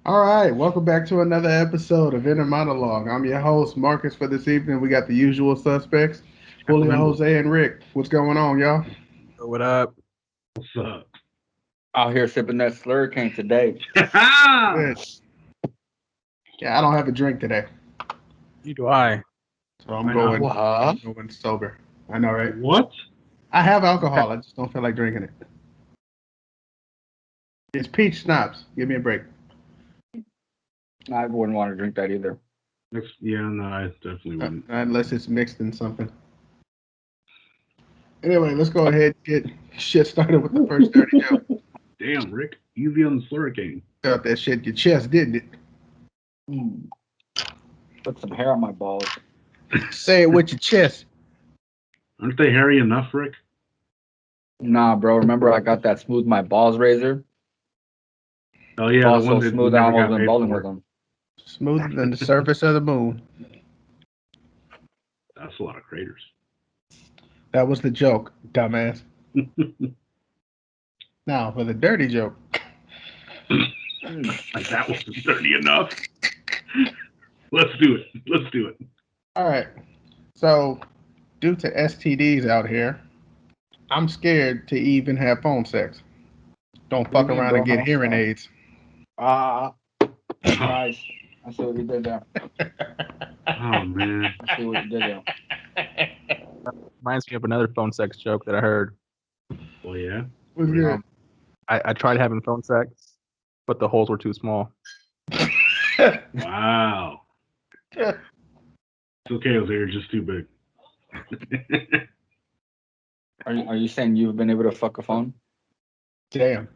All right, welcome back to another episode of Inner Monolog. I'm your host, Marcus, for this evening. We got the usual suspects, Julio, Sacramento. Jose, and Rick. What's going on, y'all? What up? What's up? Out here sipping that slurricane today. Good. Yeah, I don't have a drink today, You do I. so I'm Why going, not? I'm going sober. I know, right? What? I have alcohol. I just don't feel like drinking it. It's peach schnapps. Give me a break. I wouldn't want to drink that either. No, I definitely wouldn't. Unless it's mixed in something. Anyway, let's go ahead and get shit started with the first dirty joke. Damn, Rick. Easy on the slurricane. Felt that shit in your chest, didn't it? Put some hair on my balls. Say it with your chest. Aren't they hairy enough, Rick? Nah, bro. Remember I got that smooth my balls razor? Oh, yeah. Balls the so one that smooth I never almost got went paid bowling for. with them. Smoother than the surface of the moon. That's a lot of craters. That was the joke, dumbass. Now, for the dirty joke. Like, that wasn't dirty enough. Let's do it. All right. So, due to STDs out here, I'm scared to even have phone sex. Don't fuck What do you mean, around bro? and get How hearing so? aids. Nice. I see what you did there. Oh, man. I see what you did there. Reminds me of another phone sex joke that I heard. Well, yeah. What's good? I tried having phone sex, but the holes were too small. Wow. It's okay, Jose. You're just too big. Are you saying you've been able to fuck a phone? Damn.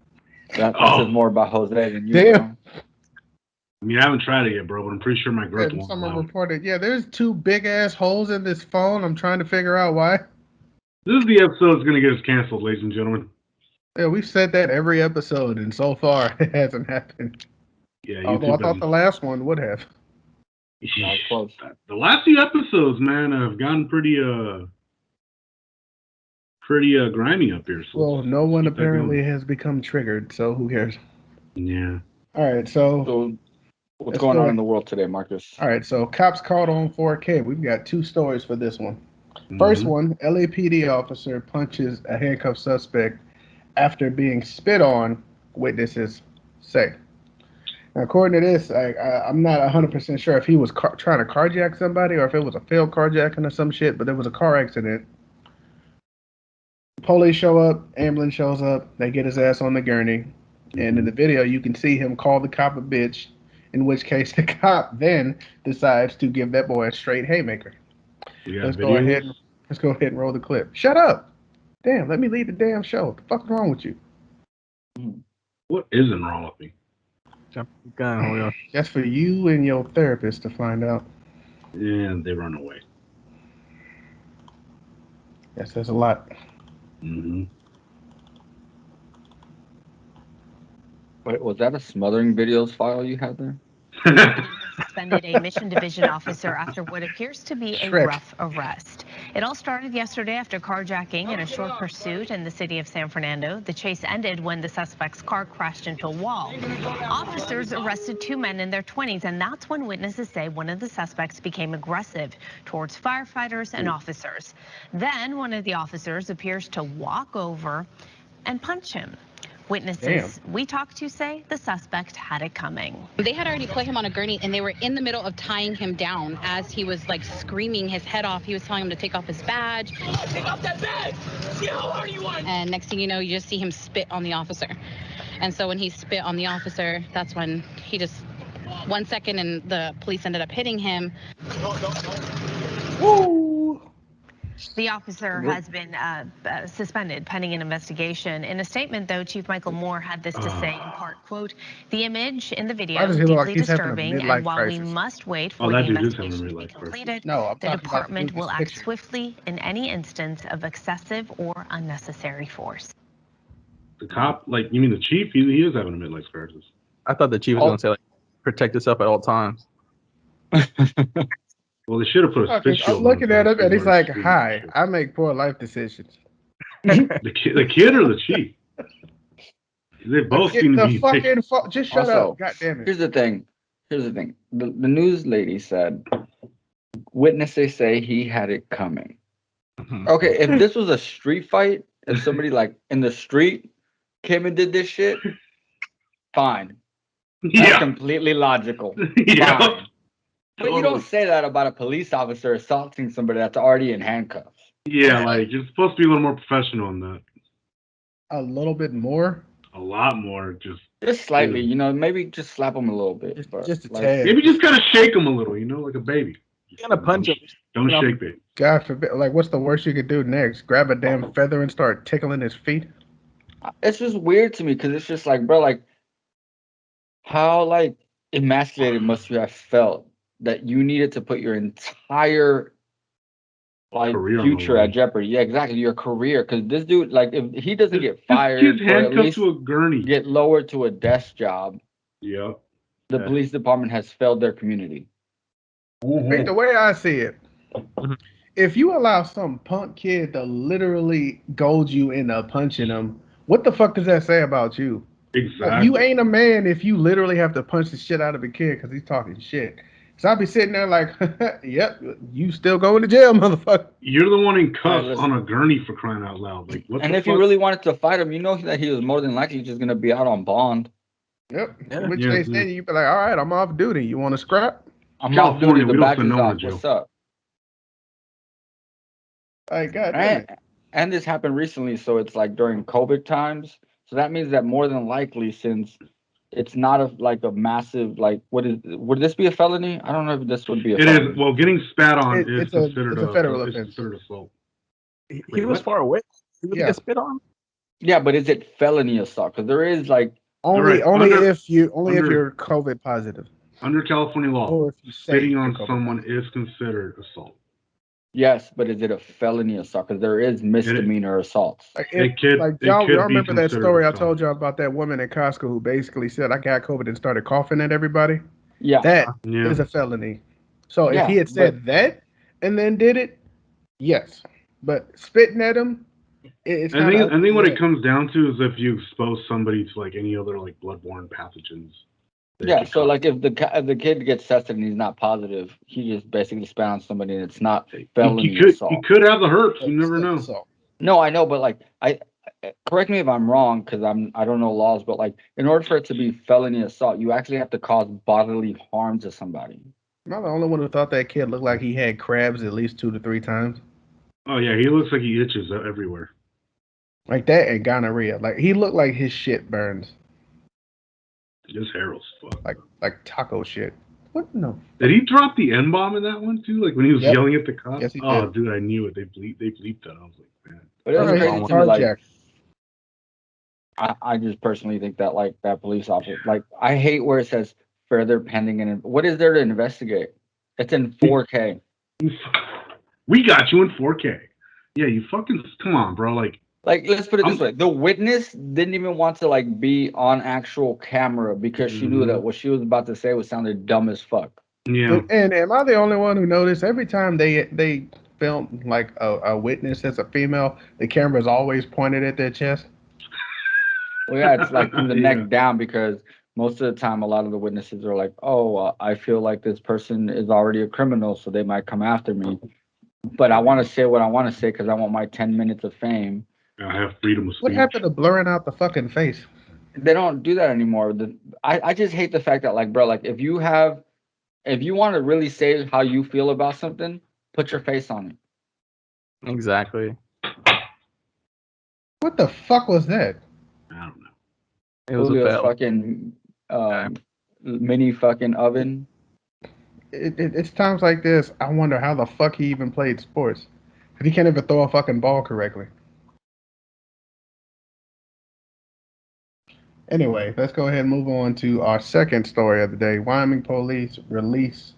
That Oh. says more about Jose than you. Damn. I mean, I haven't tried it yet, bro, but I'm pretty sure my growth won't Someone allow it. reported, yeah, there's two big ass holes in this phone. I'm trying to figure out why. This is the episode that's going to get us canceled, ladies and gentlemen. Yeah, we've said that every episode, and so far it hasn't happened. Yeah, Although I YouTube thought the last one would have. No, close. The last few episodes, man, have gotten pretty grimy up here. So Well, no one keep that apparently going. has become triggered, so who cares? Yeah. All right, so So, what's Let's going go on ahead. in the world today, Marcus? all right, so cops caught on 4K. We've got two stories for this one. First Mhm. one, LAPD officer punches a handcuffed suspect after being spit on, witnesses say. Now, according to this, I'm not 100% sure if he was trying to carjack somebody or if it was a failed carjacking or some shit, but there was a car accident. Police show up, ambulance shows up, they get his ass on the gurney, and in the video you can see him call the cop a bitch, in which case the cop then decides to give that boy a straight haymaker. We got Let's video. go ahead and roll the clip. Shut up! Damn, let me lead the damn show. What the fuck's wrong with you? What isn't wrong with me? Jump the gun, Julio. That's for you and your therapist to find out. And they run away. That says a lot. Mm-hmm. Wait, was that a smothering videos file you had there? Suspended a Mission Division officer after what appears to be a Shrek. rough arrest. It all started yesterday after carjacking and a short pursuit in the city of San Fernando. The chase ended when the suspect's car crashed into a wall. Officers arrested two men in their 20s, and that's when witnesses say one of the suspects became aggressive towards firefighters and officers. Then one of the officers appears to walk over and punch him. Witnesses we talked to say the suspect had it coming. They had already put him on a gurney and they were in the middle of tying him down as he was like screaming his head off. He was telling him to take off his badge. Take off that badge! See how hard you want! And next thing you know, you just see him spit on the officer. And so when he spit on the officer, that's when he just 1 second and the police ended up hitting him. Woo! The officer has been suspended pending an investigation. In a statement, though, Chief Michael Moore had this to say in part, quote, "The image in the Why video does is he look like deeply he's having a disturbing, midlife and while we crisis? must wait Oh, for that the dude is having a investigation to be midlife crisis. completed, No, I'm the talking about department will this act picture. swiftly in any instance of excessive or unnecessary force." The cop, like, you mean the chief? He is having a midlife crisis. I thought the chief was Oh. going to say, like, protect yourself at all times. Well, they should have put a spit shield. I'm looking at him and he's like, "Hi, The I make poor life decisions." kid or the chief? They both Get seem to the be fucking just shut Also, up. God damn it. Here's the thing. The news lady said witnesses say he had it coming. Okay, if this was a street fight, if somebody like in the street came and did this shit, fine. That's Yeah. completely logical. Yeah. Fine. But you Totally. don't say that about a police officer assaulting somebody that's already in handcuffs. Yeah, like you're supposed to be a little more professional in that. A little bit more. A lot more, Just slightly, maybe just slap him a little bit. Just a like, tad. maybe just kind of shake them a little, like a baby. You're gonna punch him. Don't shake baby. God forbid. Like, what's the worst you could do next? Grab a damn feather and start tickling his feet? it's just weird to me because it's just like, bro, like, how like emasculated must you have felt that you needed to put your entire like Career future on at jeopardy? Yeah, exactly, your career. Because this dude, like, if he doesn't get This fired kid's or at handcuffed least to a gurney. get lowered to a desk job, Yeah. the police department has failed their community. Hey, the way I see it, if you allow some punk kid to literally goad you into punching him, what the fuck does that say about you? Exactly. You ain't a man if you literally have to punch the shit out of a kid because he's talking shit. So I'll be sitting there like, yep, you still going to jail, motherfucker. You're the one in cuffs listen. on a gurney for crying out loud. Like, what And the if fuck? you really wanted to fight him, you know that he was more than likely just gonna be out on bond. Yep. Yeah. Which Yeah, they yeah. say you be like, all right, I'm off duty. You want to scrap? I'm California, off duty. The we don't badge send is no one off. to jail. What's up? Like, God damn it. And this happened recently, so it's like during COVID times. So that means that more than likely, since it's not a massive would this be a felony? I don't know if this would be a It felony. is. Well, getting spat on is It's a federal is offense. considered assault. He Wait, was what? far away. He was Yeah. get spit on. Yeah, but is it felony assault? Because there is like Only Under- if you're COVID positive. Under California law, Or if you say spitting you're on COVID someone positive. is considered assault. yes, but is it a felony assault? Because there is misdemeanor assaults. Like, It could y'all be remember that considered story I assault. told y'all about that woman in Costco who basically said I got COVID and started coughing at everybody? Yeah, That Yeah. is a felony. So Yeah, if he had said that and then did it, yes. But spitting at him, it's I think what yeah. it comes down to is if you expose somebody to like any other like bloodborne pathogens. yeah. So like if the kid gets tested and he's not positive, he just basically spat on somebody and it's not felony assault. He could have the herpes. You never know. So, No, I know, but like I correct me if I'm wrong because I don't know laws, but like in order for it to be felony assault, you actually have to cause bodily harm to somebody. am I the only one who thought that kid looked like he had crabs at least 2 to 3 times? Oh yeah, he looks like he itches everywhere. Like that and gonorrhea. Like he looked like his shit burns. His hair was fuck. Like taco shit. What? No. Did he drop the N-bomb in that one too? Like when he was Yep. yelling at the cops? Yes, he Oh did. dude, I knew it. They bleeped that. I was like, man. But it's Alright, crazy to me, like carjacked. I just personally think that like that police officer, like I hate where it says further pending and what is there to investigate? It's in 4K. We got you in 4K. Yeah, you fucking come on, bro. Like Let's put it this way: the witness didn't even want to like be on actual camera because she knew that what she was about to say was sounded dumb as fuck. yeah. And am I the only one who noticed every time they film like a witness as a female, the camera is always pointed at their chest? Well, yeah, it's like from the Yeah. neck down because most of the time, a lot of the witnesses are like, "Oh, I feel like this person is already a criminal, so they might come after me." But I want to say what I want to say because I want my 10 minutes of fame. I have freedom of speech. What happened to blurring out the fucking face? They don't do that anymore. I just hate the fact that like, bro, like if you want to really say how you feel about something, put your face on it. Exactly. What the fuck was that? I don't know. It was a Julio's fail. fucking mini fucking oven. It's times like this I wonder how the fuck he even played sports. 'Cause he can't even throw a fucking ball correctly. Anyway, let's go ahead and move on to our second story of the day. Wyoming police release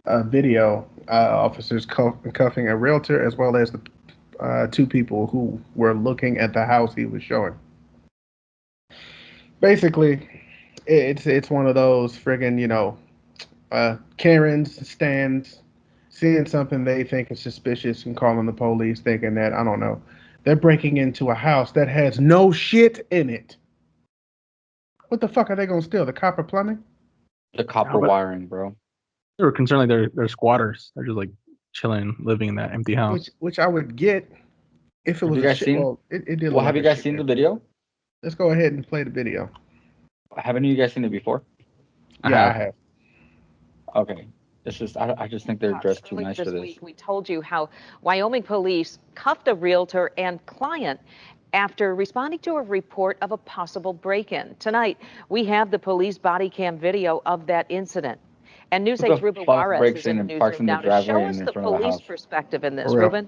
a video, officers cuffing a realtor as well as the 2 people who were looking at the house he was showing. Basically, it's one of those friggin', Karens stands seeing something they think is suspicious and calling the police, thinking that, I don't know, they're breaking into a house that has no shit in it. What the fuck are they gonna steal? The copper plumbing? The copper but- wiring, bro. They were concerned like they're squatters. They're just like chilling, living in that empty house. Which I would get if it Have was you a guys shit. seen? Well, it did. Well, look have like you a guys seen the shit. video? Let's go ahead and play the video. Haven't you guys seen it before? Yeah, I have. Okay. It's just I just think they're dressed too Earlier nice for this this. week, we told you how Wyoming police cuffed a realtor and client after responding to a report of a possible break-in. Tonight, we have the police body cam video of that incident. And News Who the 8's Ruben fuck Juarez breaks is in in the and parks newsroom in the now to show driveway us in the front of the police house? perspective in this. For real. Ruben?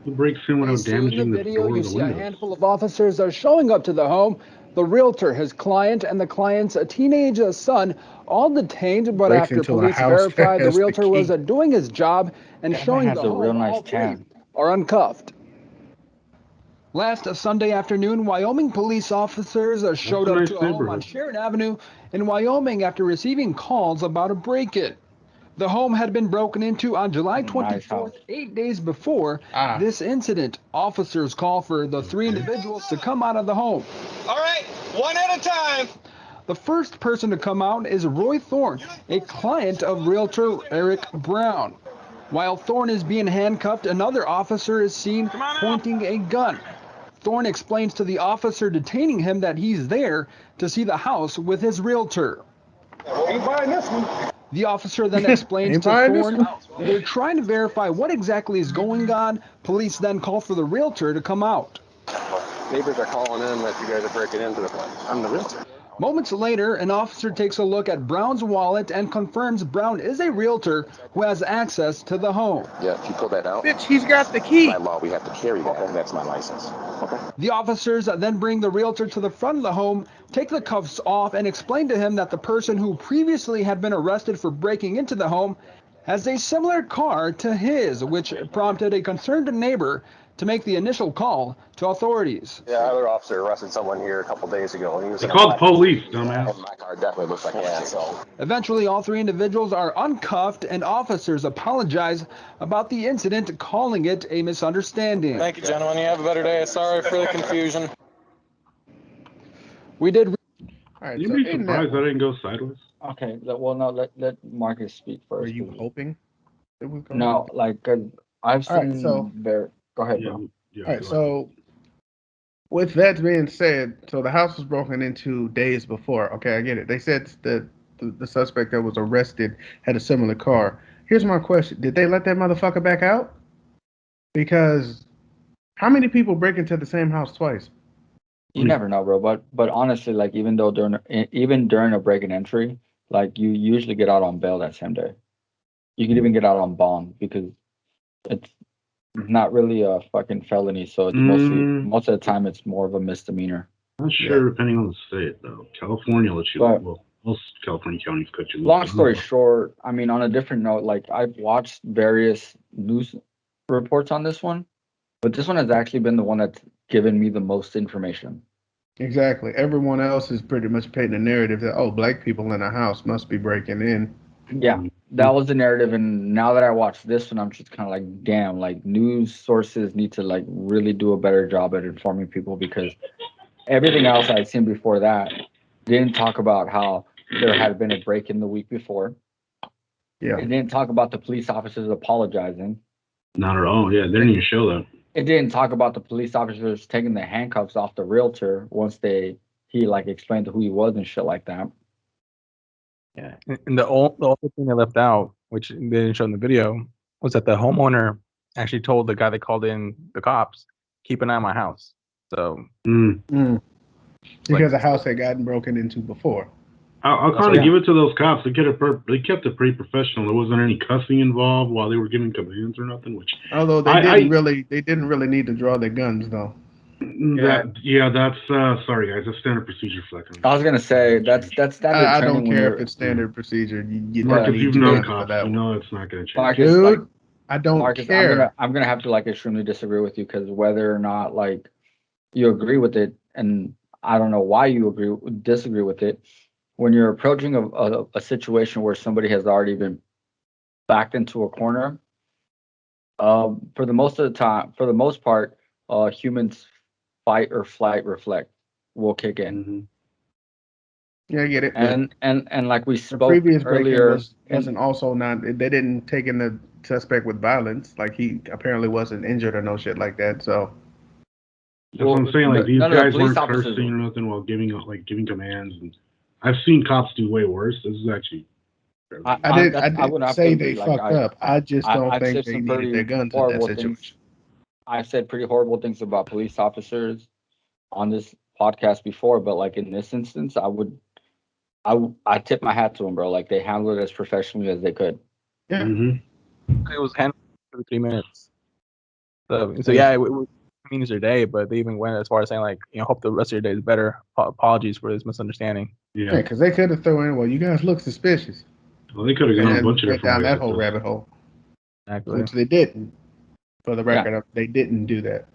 Who breaks in without Pretty soon, damaging the the video, door you and the see a windows? handful of officers are showing up to the home. The realtor, his client, and the client's teenage son all detained, but Breaks after into a police house verified the has the realtor was key. doing his job and That man showing has the a real home, nice all three tan. are uncuffed. Last Sunday afternoon, Wyoming police officers showed a up nice to a home on neighborhood. Sharon Avenue in Wyoming after receiving calls about a break-in. The home had been broken into on July Nice 24th, house. 8 days before this incident. Officers call for the three individuals to come out of the home. All right, one at a time. The first person to come out is Roy Thorne, a client of realtor Eric Brown. While Thorne is being handcuffed, another officer is seen pointing a gun. Thorne explains to the officer detaining him that he's there to see the house with his realtor. Ain't buying this one. The officer then explains Ain't to buying this Thorne one. they're trying to verify what exactly is going on. Police then call for the realtor to come out. Neighbors are calling in that you guys are breaking into the place. I'm the realtor. Moments later, an officer takes a look at Brown's wallet and confirms Brown is a realtor who has access to the home. Yeah, if you pull that out, Bitch, he's got the key. by law we have to carry that, and that's my license. Okay. The officers then bring the realtor to the front of the home, take the cuffs off, and explain to him that the person who previously had been arrested for breaking into the home has a similar car to his, which prompted a concerned neighbor to make the initial call to authorities. Yeah, other officer arrested someone here a couple days ago. And he was They in a called the black- police, dumbass. And my car definitely looks like that. So Eventually, all three individuals are uncuffed, and officers apologize about the incident, calling it a misunderstanding. Thank you, gentlemen. You have a better day. Sorry for the confusion. We did All right, You'd so be in surprised that, that didn't go sideways. Okay. Well, no. Let Marcus speak first. were you please. hoping it was going No, like 'cause I've All right, seen. so- Go ahead, Yeah, bro. yeah. All right, go ahead. so with that being said, so the house was broken into days before. Okay, I get it. They said that the suspect that was arrested had a similar car. Here's my question: did they let that motherfucker back out? Because how many people break into the same house twice? You never know, bro. But honestly, like even during a break and entry, like you usually get out on bail that same day. You can even get out on bond because it's not really a fucking felony. So it's most of the time it's more of a misdemeanor. Not sure, depending on the state, though. California lets you, But- well, most California counties cut you loose. Long story short, I mean, on a different note, like I've watched various news reports on this one, but this one has actually been the one that's given me the most information. Exactly. Everyone else is pretty much painting a narrative that black people in a house must be breaking in. Yeah, that was the narrative, and now that I watched this one, I'm just kind of like, damn, like news sources need to like really do a better job at informing people because everything else I'd seen before that didn't talk about how there had been a break in the week before. Yeah. It didn't talk about the police officers apologizing. Not at all. Yeah, they didn't even show that. It didn't talk about the police officers taking the handcuffs off the realtor once he like explained who he was and shit like that. Yeah, and the only thing they left out, which they didn't show in the video, was that the homeowner actually told the guy that called in the cops, "Keep an eye on my house." So Because the house had gotten broken into before. I'll kind of give it to those cops. They kept it pretty professional. There wasn't any cussing involved while they were giving commands or nothing. Which Although they didn't really need to draw their guns though. That's sorry guys, that's standard procedure for that. I was gonna say that's standard I training don't when care you're- if it's standard procedure. You Marcus, don't need you've to known guns for cops. that You one. know it's not gonna change. Marcus, Dude, like, I don't Marcus, care. I'm gonna have to like extremely disagree with you because whether or not like you agree with it, and I don't know why you disagree with it, when you're approaching a situation where somebody has already been backed into a corner, for the most part, humans fight or flight reflect will kick in. Yeah, I get it. And like we The spoke previous break-in earlier, wasn't also not. They didn't take in the suspect with violence. Like he apparently wasn't injured or no shit like that. So That's what I'm saying. Like these none of the guys police weren't officers cursing or nothing while giving commands. And I've seen cops do way worse. This is actually. I didn't would have to say agree. they Like fucked up. I just don't I've think said they some needed their pretty guns in that horrible situation. things. I've said pretty horrible things about police officers on this podcast before, but like in this instance, I tip my hat to them, bro. Like they handled it as professionally as they could. Yeah. Mm-hmm. It was handled for 3 minutes. So yeah, it was means their day, but they even went as far as saying like, hope the rest of your day is better. Apologies for this misunderstanding. Yeah, because they could have thrown in. Well, you guys look suspicious. Well, they could have gone a And bunch of went different down ways. that whole rabbit hole, Exactly. which they didn't. For the record, they didn't do that.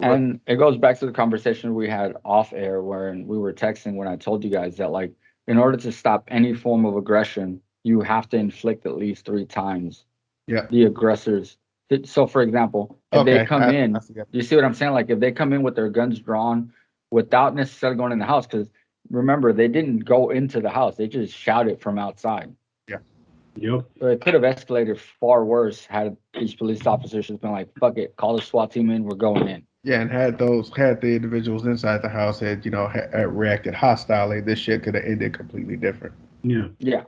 And it goes back to the conversation we had off air when we were texting when I told you guys that like in order to stop any form of aggression, you have to inflict at least 3 times the aggressors. So for example, if they come in, you see what I'm saying? Like if they come in with their guns drawn without necessarily going in the house, because remember, they didn't go into the house. They just shouted from outside. Yeah. Yep. So it could have escalated far worse had these police officers just been like, fuck it, call the SWAT team in, we're going in. Yeah, and had the individuals inside the house had reacted hostilely, this shit could have ended completely different. Yeah. Yeah.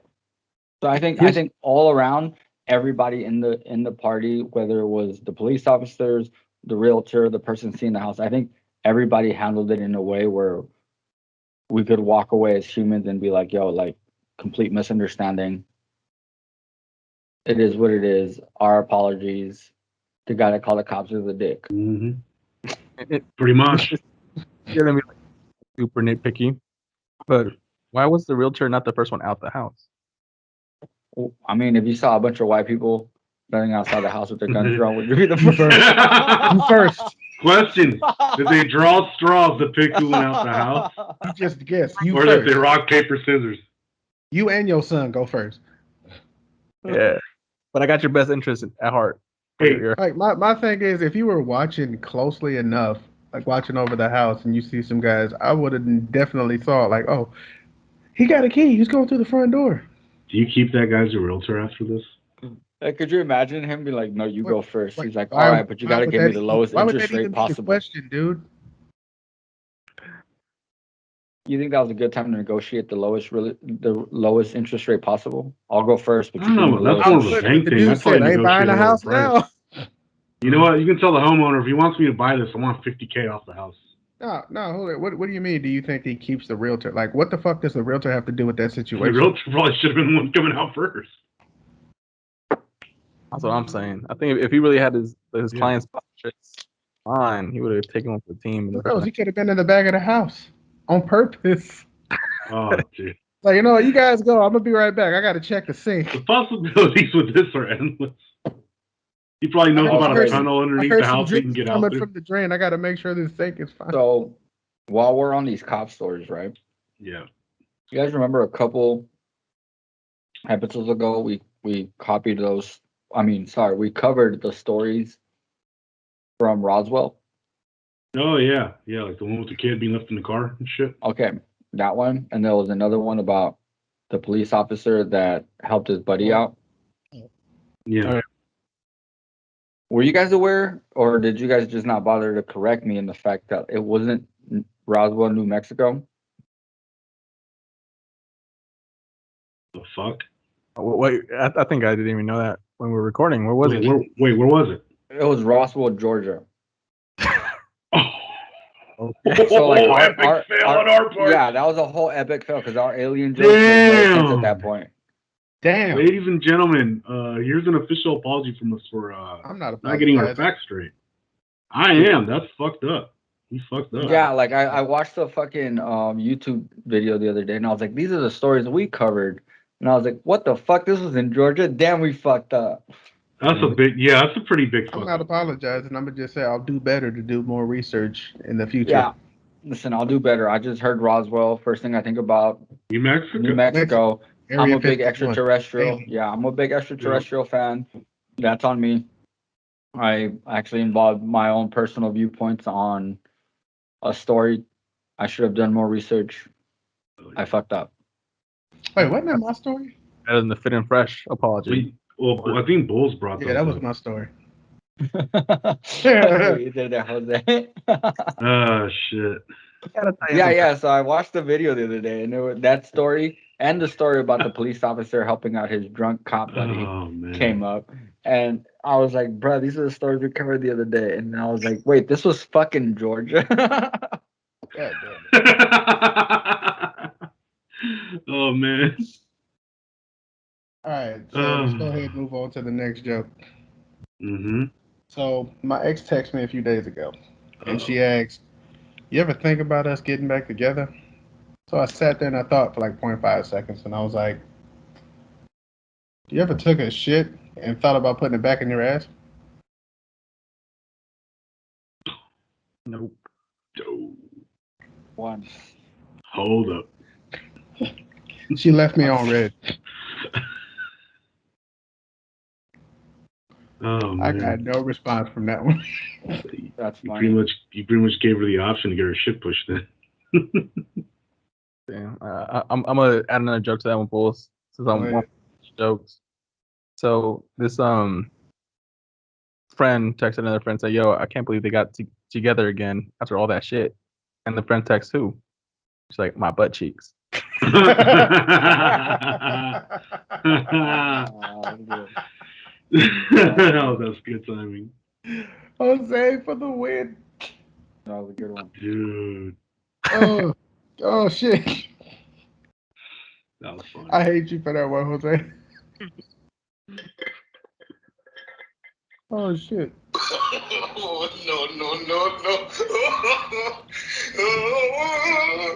So I think all around, everybody in the party, whether it was the police officers, the realtor, the person seeing the house, I think everybody handled it in a way where we could walk away as humans and be like, yo, like complete misunderstanding. It is what it is. Our apologies. The guy that called the cops is a dick. Mm-hmm. Pretty much. You're gonna be like super nitpicky, but why was the realtor not the first one out the house? Well, I mean, if you saw a bunch of white people running outside the house with their guns drawn, would you be the first? First. Question: did they draw straws to pick who went out the house? You just guess. Or did they rock, paper, scissors? You and your son go first. Yeah, but I got your best interest at heart. Hey, like my thing is, if you were watching closely enough, like watching over the house, and you see some guys, I would have definitely thought like, oh, he got a key. He's going through the front door. Do you keep that guy as a realtor after this? Could you imagine him be like, no, you go first? He's like, all right, but you got to give me the lowest interest rate possible. Question, dude. You think that was a good time to negotiate the lowest interest rate possible? I'll go first, but I don't know. That's more of a bank thing. That's probably ain't buying a house now. You know what? You can tell the homeowner if he wants me to buy this, I want $50K off the house. No, hold it. What do you mean? Do you think he keeps the realtor? Like, what the fuck does the realtor have to do with that situation? The realtor probably should have been the one coming out first. That's what I'm saying. I think if he really had his clients fine, he would have taken one for the team. He could have been in the back of the house on purpose. Oh, dude. Like, you guys go. I'm gonna be right back. I gotta check the sink. The possibilities with this are endless. He probably knows about a tunnel underneath the house he can get out from the drain. I gotta make sure this sink is fine. So, while we're on these cop stories, right? Yeah. You guys remember a couple episodes ago we copied those. We covered the stories from Roswell. Oh yeah, like the one with the kid being left in the car and shit. Okay, that one, and there was another one about the police officer that helped his buddy out. Yeah. Were you guys aware, or did you guys just not bother to correct me in the fact that it wasn't Roswell, New Mexico? The fuck? Wait, I think I didn't even know that when we were recording. Where was it? Where was it? It was Roswell, Georgia. Okay. So like epic fail on our part. Yeah, that was a whole epic fail because our alien jokes made no sense at that point. Damn. Ladies and gentlemen, here's an official apology from us for I'm not getting our facts straight. I am. That's fucked up. He fucked up. Yeah, like I watched the fucking YouTube video the other day and I was like, these are the stories we covered. And I was like, what the fuck? This was in Georgia? Damn, we fucked up. That's a pretty big fuck. I'm not apologizing. I'm gonna just say I'll do better to do more research in the future. Yeah. Listen, I'll do better. I just heard Roswell. First thing I think about New Mexico. I'm a big extraterrestrial. Yeah, I'm a big extraterrestrial fan. That's on me. I actually involved my own personal viewpoints on a story. I should have done more research. I fucked up. Wait, wasn't that my story? Better than the fit and fresh apology. Well, I think Bulls brought Yeah, that was up. my story. You did that, Jose. Oh shit. Yeah. So I watched the video the other day, and that story and the story about the police officer helping out his drunk cop buddy came up, and I was like, "Bro, these are the stories we covered the other day." And I was like, "Wait, this was fucking Georgia." God damn it. Oh man. All right, so let's go ahead and move on to the next joke. Mm-hmm. So my ex texted me a few days ago, and she asked, "You ever think about us getting back together?" So I sat there and I thought for like 0.5 seconds, and I was like, "You ever took a shit and thought about putting it back in your ass?" Nope. One. Hold up. She left me on red. Oh man. I got no response from that one. That's you funny. pretty much gave her the option to get her shit pushed in. Damn. I'm gonna add another joke to that one, Bulls, since I'm one jokes. So this friend texted another friend, say, "Yo, I can't believe they got together again after all that shit." And the friend texts who? She's like, "My butt cheeks." Oh, that's good timing. Jose for the win. That was a good one. Dude. Oh shit. That was fun. I hate you for that one, Jose. Oh shit. No.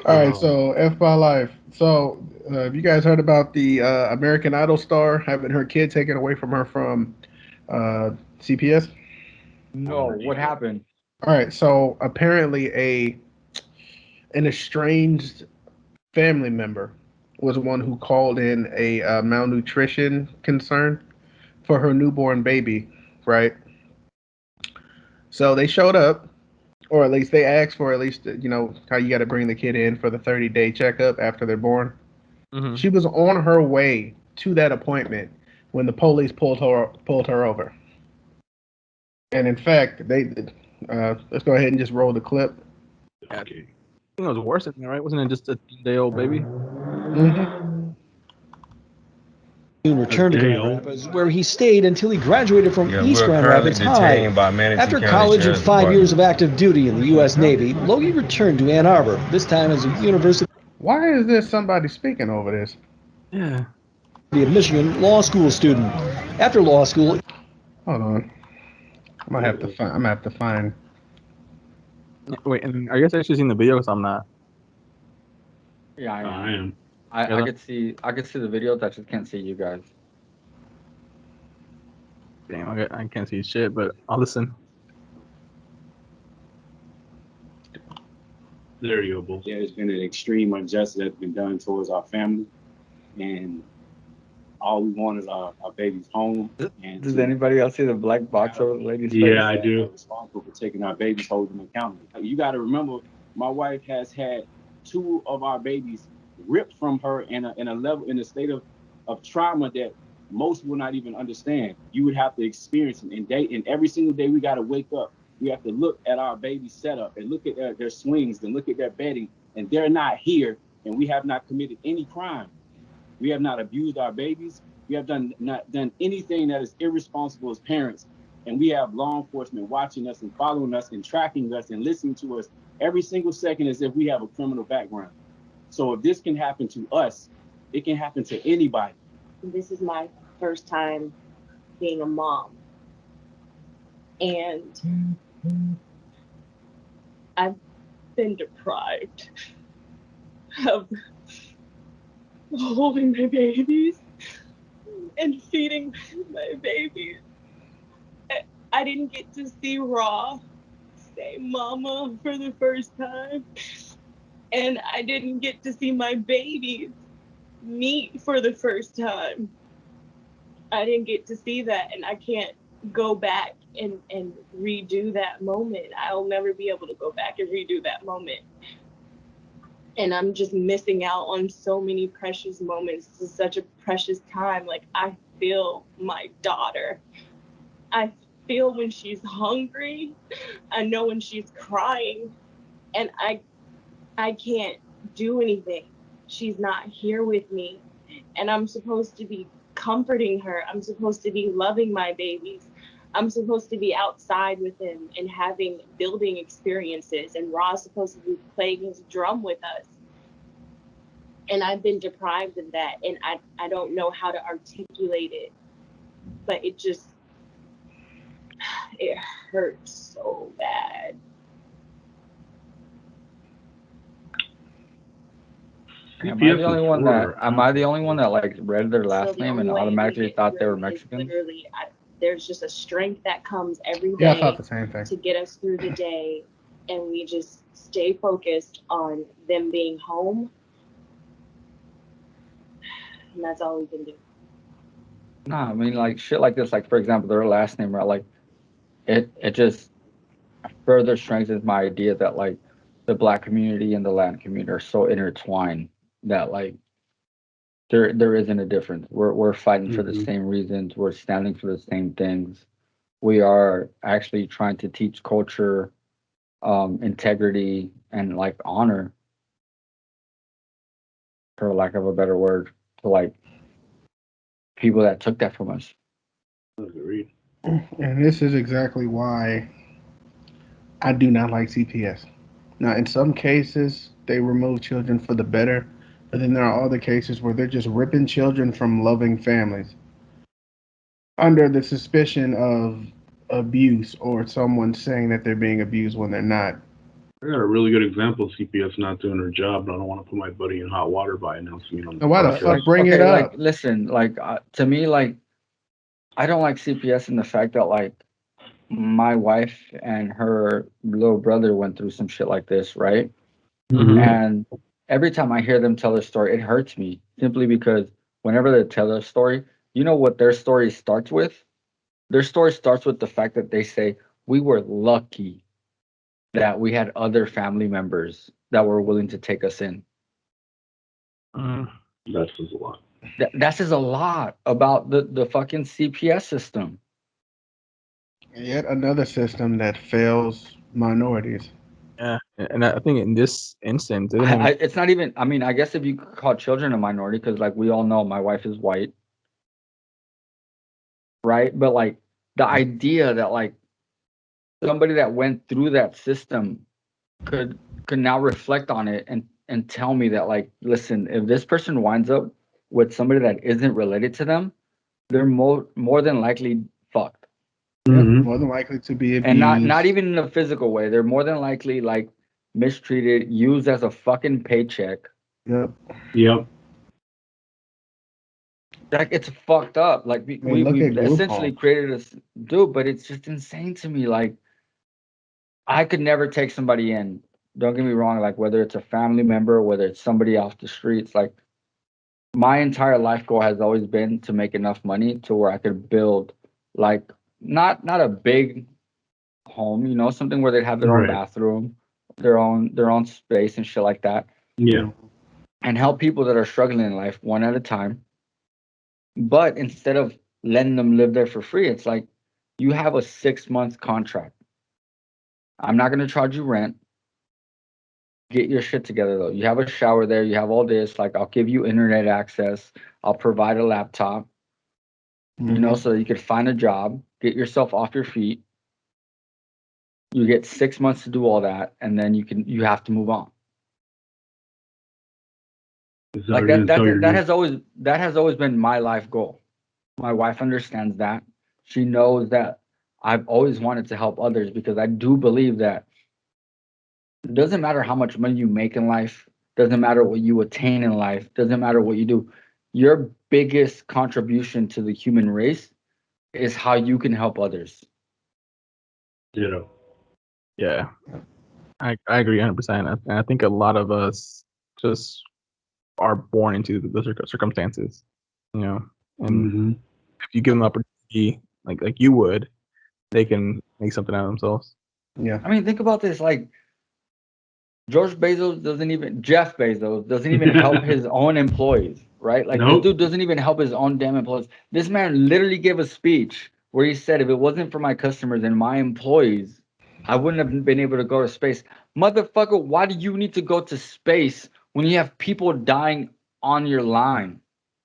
All right, so F my life. So, have you guys heard about the American Idol star having her kid taken away from her from CPS? No, what happened? All right, so apparently an estranged family member was one who called in a malnutrition concern for her newborn baby, right? So they showed up, or at least they asked for at least, how you got to bring the kid in for the 30-day checkup after they're born. Mm-hmm. She was on her way to that appointment when the police pulled her over. And in fact, let's go ahead and just roll the clip. Okay. I think it was worse than that, right? Wasn't it just a day-old baby? Mm-hmm. Returned to Grand Rapids, where he stayed until he graduated from East Grand Rapids High. After college and 5 years of active duty in the U.S. Navy, Logie returned to Ann Arbor, this time as a University Why is there somebody speaking over this? Yeah. of Michigan law school student. After law school, hold on, I'm gonna have to find. Wait, and are you guys actually seeing the video? Because I'm not. Yeah, I am. I could see the videos. I just can't see you guys. Damn, I can't see shit, but I'll listen. There you go, Bull. There's been an extreme injustice that's been done towards our family, and all we want is our baby's home. And Does anybody else see the black box over the lady's face? Yeah, I do. Responsible for taking our babies, holding them accountable. You got to remember, my wife has had 2 of our babies ripped from her in a state of trauma that most will not even understand. You would have to experience it. And every single day we got to wake up. We have to look at our baby setup and look at their swings and look at their bedding, and they're not here, and we have not committed any crime. We have not abused our babies. We have not done anything that is irresponsible as parents. And we have law enforcement watching us and following us and tracking us and listening to us every single second as if we have a criminal background. So if this can happen to us, it can happen to anybody. This is my first time being a mom. And I've been deprived of holding my babies and feeding my babies. I didn't get to see Raw say mama for the first time. And I didn't get to see my babies meet for the first time. I didn't get to see that, and I can't go back and redo that moment. I'll never be able to go back and redo that moment. And I'm just missing out on so many precious moments. This is such a precious time. Like, I feel my daughter. I feel when she's hungry. I know when she's crying. And I can't do anything. She's not here with me. And I'm supposed to be comforting her. I'm supposed to be loving my babies. I'm supposed to be outside with him and having building experiences. And Ra's supposed to be playing his drum with us. And I've been deprived of that. And I don't know how to articulate it. But it hurts so bad. Am I the only one that like read their last name and automatically thought they were Mexican? Literally, there's just a strength that comes every day Yeah, I thought the same thing. to get us through the day, and we just stay focused on them being home, and that's all we can do. Nah, I mean, like shit like this, like for example, their last name, right? Like it just further strengthens my idea that like the Black community and the Latin community are so intertwined that like there isn't a difference. We're fighting for the same reasons. We're standing for the same things. We are actually trying to teach culture, integrity, and like honor, for lack of a better word, to like people that took that from us. Agreed. And this is exactly why I do not like CPS. Now, in some cases, they remove children for the better, but then there are other cases where they're just ripping children from loving families under the suspicion of abuse or someone saying that they're being abused when they're not. I got a really good example of CPS not doing their job, but I don't want to put my buddy in hot water by announcing it on the Now, why the podcast. fuck bring it up? Like, listen, like to me, like I don't like CPS in the fact that like my wife and her little brother went through some shit like this, right? And every time I hear them tell their story, it hurts me simply because whenever they tell their story, you know what their story starts with? Their story starts with the fact that they say, we were lucky that we had other family members that were willing to take us in. That says a lot. That says a lot about the fucking CPS system. Yet another system that fails minorities. Yeah, and I think in this instance, It's not even. I mean, I guess if you could call children a minority, because like we all know, my wife is white, right? But like the idea that like somebody that went through that system could now reflect on it and tell me that like, listen, if this person winds up with somebody that isn't related to them, they're more than likely fucked. More than likely to be abused. And not even in a physical way. They're more than likely like mistreated, used as a fucking paycheck. Yep. Like it's fucked up. Like we essentially created this dude, but it's just insane to me. Like I could never take somebody in. Don't get me wrong. Like whether it's a family member, whether it's somebody off the streets, like my entire life goal has always been to make enough money to where I could build like not a big home, you know, something where they'd have their own bathroom, their own space and shit like that. Yeah. And help people that are struggling in life one at a time. But instead of letting them live there for free, it's like you have a 6-month contract. I'm not going to charge you rent. Get your shit together though. You have a shower there, you have all this, like I'll give you internet access, I'll provide a laptop, you know, so you could find a job, get yourself off your feet. You get 6 months to do all that, and then you have to move on. Like that has always been my life goal. My wife understands that. She knows that I've always wanted to help others because I do believe that it doesn't matter how much money you make in life, doesn't matter what you attain in life, doesn't matter what you do. Your biggest contribution to the human race is how you can help others. Yeah, I agree 100%. And I think a lot of us just are born into the circumstances, you know. And if you give them the opportunity, like you would, they can make something out of themselves. Yeah. I mean, think about this. Like, Jeff Bezos doesn't even help his own employees, right? Like this dude doesn't even help his own damn employees. This man literally gave a speech where he said, if it wasn't for my customers and my employees, I wouldn't have been able to go to space. Motherfucker, why do you need to go to space when you have people dying on your line?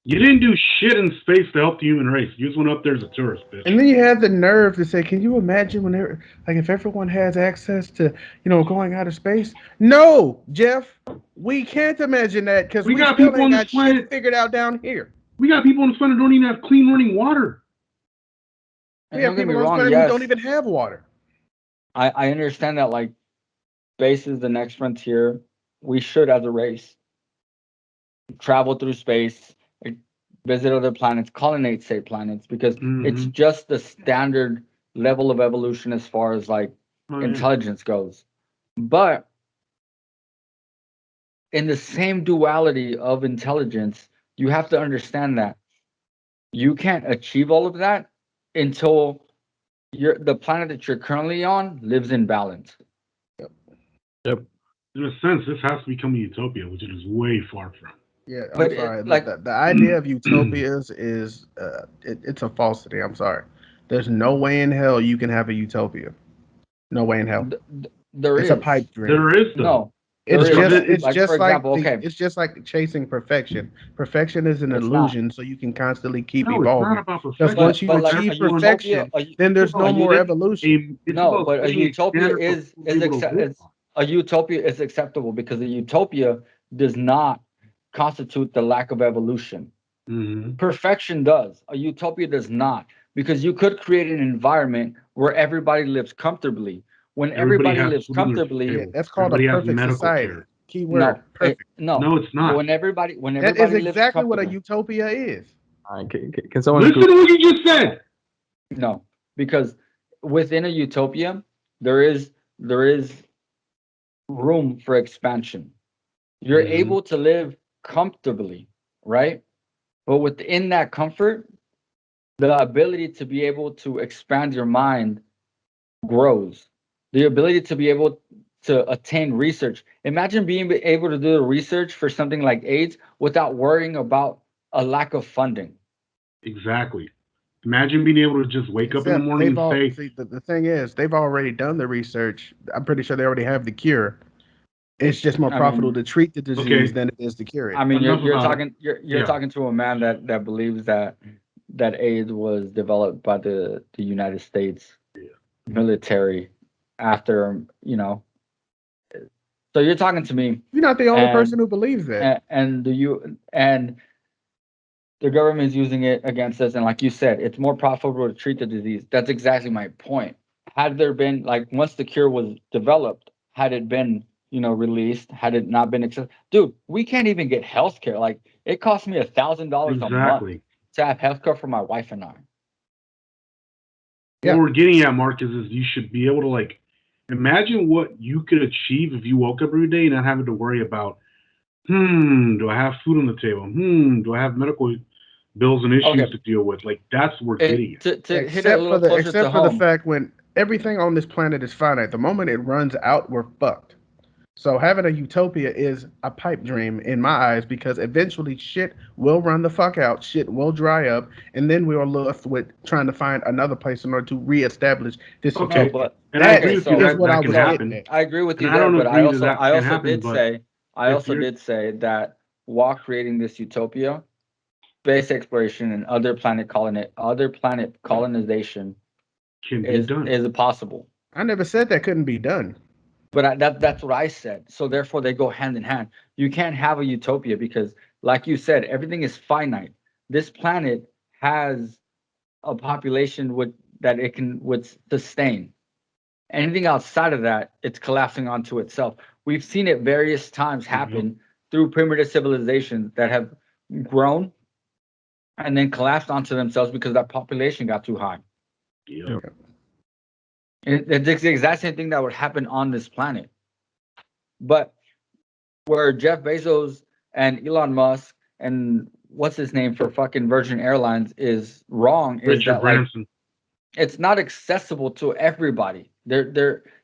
You didn't do shit in space to help the human race. You just went up there as a tourist, bitch. And then you have the nerve to say, can you imagine if everyone has access to, going out of space? No, Jeff, we can't imagine that because we got still people ain't on got this planet shit figured out down here. We got people on this planet who don't even have clean running water. We have people on this planet who don't even have water. I understand that, like, space is the next frontier. We should, as a race, travel through space, visit other planets, colonize safe planets, because it's just the standard level of evolution as far as intelligence goes. But in the same duality of intelligence, you have to understand that you can't achieve all of that until the planet that you're currently on lives in balance. Yep. In a sense, this has to become a utopia, which it is way far from. Yeah, I'm sorry. The idea of utopias is it's a falsity. I'm sorry. There's no way in hell you can have a utopia. No way in hell. It's a pipe dream. There is though. No. It's just like chasing perfection. Perfection is an illusion, so you can constantly keep evolving. Because once you achieve perfection, then there's no more evolution. But a utopia is acceptable because a utopia does not constitute the lack of evolution. Perfection does. A utopia does not, because you could create an environment where everybody lives comfortably. When everybody lives comfortably, that's called a perfect society. Keyword perfect. No, it's not. When everybody that is lives exactly what a utopia is. Can someone listen to what you just said? No, because within a utopia, there is room for expansion. You're able to live comfortably, right? But within that comfort, the ability to be able to expand your mind grows. The ability to be able to attain research. Imagine being able to do the research for something like AIDS without worrying about a lack of funding. Exactly. Imagine being able to just wake up in the morning and say... the thing is, they've already done the research. I'm pretty sure they already have the cure. It's just more profitable to treat the disease than it is to cure it. I mean, you're talking to a man that believes that AIDS was developed by the United States military after, so you're talking to me. You're not the only person who believes that. And the government is using it against us, and like you said, it's more profitable to treat the disease. That's exactly my point. Had there been, once the cure was developed, had it been released, had it not been accessible, dude, we can't even get health care. It cost me $1,000 a month to have health care for my wife and I. What we're getting at, Mark, is you should be able to imagine what you could achieve if you woke up every day and not having to worry about, do I have food on the table? Do I have medical bills and issues to deal with? That's what we're getting at. Except for the fact when everything on this planet is finite, the moment it runs out, we're fucked. So having a utopia is a pipe dream in my eyes, because eventually shit will run the fuck out, shit will dry up, and then we are left with trying to find another place in order to reestablish this utopia. But I agree with you that can happen. I agree with you there, but I also did say that while creating this utopia, space exploration and other planet colonization is possible. I never said that couldn't be done. But that's what I said. So therefore, they go hand in hand. You can't have a utopia because, like you said, everything is finite. This planet has a population that it would sustain. Anything outside of that, it's collapsing onto itself. We've seen it various times happen through primitive civilizations that have grown and then collapsed onto themselves because that population got too high. Yeah. It's the exact same thing that would happen on this planet. But where Jeff Bezos and Elon Musk and what's his name for fucking Virgin Airlines is wrong is that it's not accessible to everybody.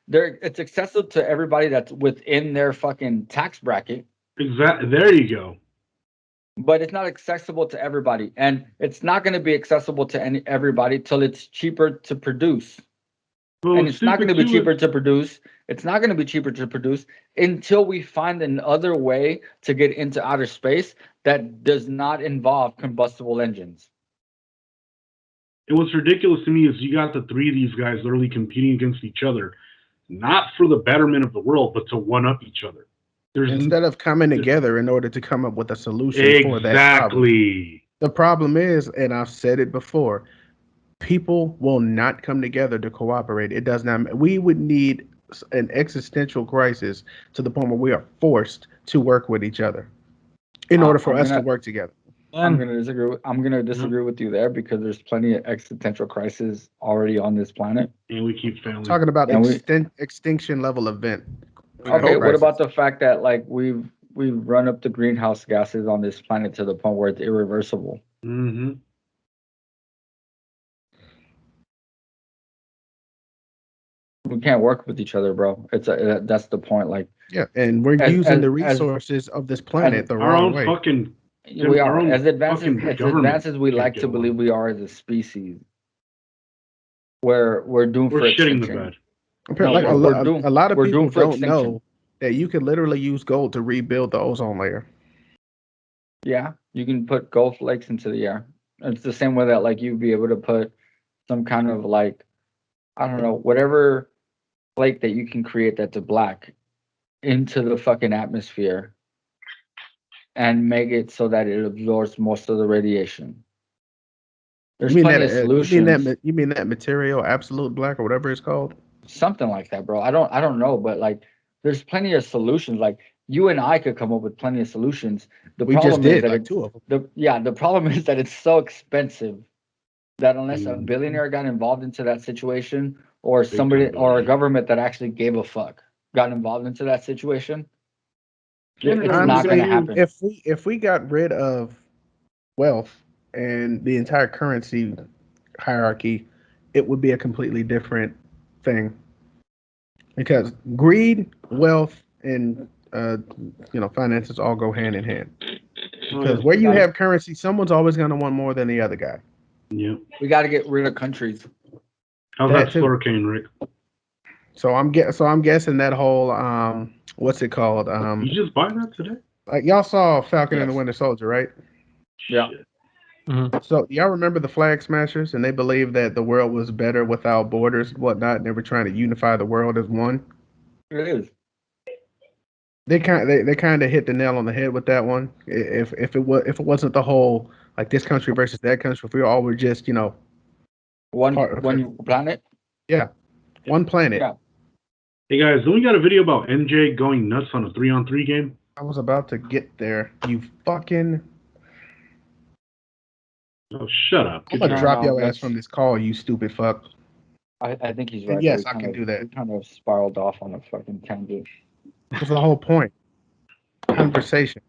it's accessible to everybody that's within their fucking tax bracket. Exactly. There you go. But it's not accessible to everybody, and it's not going to be accessible to everybody till it's cheaper to produce. Well, and it's not going to be cheaper to produce. It's not going to be cheaper to produce until we find another way to get into outer space that does not involve combustible engines. And what's ridiculous to me is you got the three of these guys literally competing against each other, not for the betterment of the world, but to one up each other. Instead of coming together in order to come up with a solution for that problem. Exactly. The problem is, and I've said it before, people will not come together to cooperate. It does not. We would need an existential crisis to the point where we are forced to work with each other in order for us to work together. I'm gonna disagree with you there because there's plenty of existential crises already on this planet, and we keep failing. Talking about extinction level event. Okay, what about the fact that like we've run up the greenhouse gases on this planet to the point where it's irreversible? Mm-hmm. We can't work with each other, bro. That's the point. Like, yeah, and we're using the resources of this planet the wrong way. We are as advanced as we like to believe we are as a species. We're doomed for extinction. Shitting the bed. Like a lot of people don't know that you can literally use gold to rebuild the ozone layer. Yeah, you can put gold flakes into the air. It's the same way that like you'd be able to put some kind of like, I don't know, whatever flake that you can create that's a black into the fucking atmosphere and make it so that it absorbs most of the radiation. There's plenty of solutions. You mean that material, absolute black or whatever it's called? Something like that, bro. I don't know, but like there's plenty of solutions. Like you and I could come up with plenty of solutions. The problem is that two of them. The problem is that it's so expensive that unless a billionaire got involved into that situation or somebody or a government that actually gave a fuck got involved into that situation, it's not going to happen. If we got rid of wealth and the entire currency hierarchy, it would be a completely different thing. Because greed, wealth, and finances all go hand in hand. Because where you have currency, someone's always going to want more than the other guy. Yeah. We got to get rid of countries. How's that hurricane, Rick? So I'm guessing that whole what's it called? You just buy that today? Like y'all saw Falcon and the Winter Soldier, right? Yeah. Mm-hmm. So y'all remember the Flag Smashers, and they believed that the world was better without borders and whatnot, and they were trying to unify the world as one. It is. They kind of hit the nail on the head with that one. If it wasn't the whole like this country versus that country, if we all were just one planet. Yeah, one planet. Yeah. Hey guys, then we got a video about NJ going nuts on a 3-on-3 game. I was about to get there. You fucking. Oh, shut up. I'm gonna drop your ass from this call, you stupid fuck. I think he's right. And yes, I can do that. He kind of spiraled off on a fucking tangent. That's the whole point. Conversation.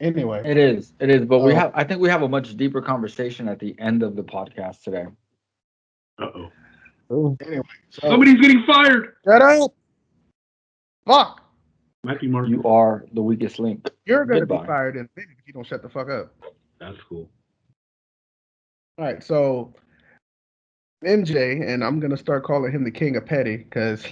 Anyway. It is, but I think we have a much deeper conversation at the end of the podcast today. Uh-oh. Anyway. So, somebody's getting fired. Shut up. Fuck. Matthew Martin. You are the weakest link. You're gonna be fired in a minute if you don't shut the fuck up. That's cool. All right, so MJ, and I'm gonna start calling him the king of petty because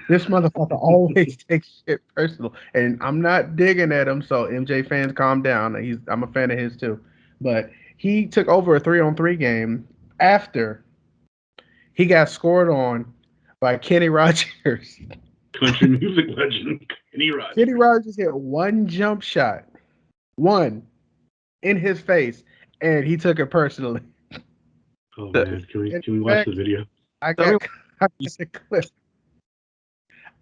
this motherfucker always takes shit personal, and I'm not digging at him. So MJ fans, calm down. I'm a fan of his too, but he took over a 3-on-3 game after he got scored on by Kenny Rogers. Country music legend Kenny Rogers. Kenny Rogers hit one jump shot, one in his face, and he took it personally. Oh man, can we watch the video? I got a clip.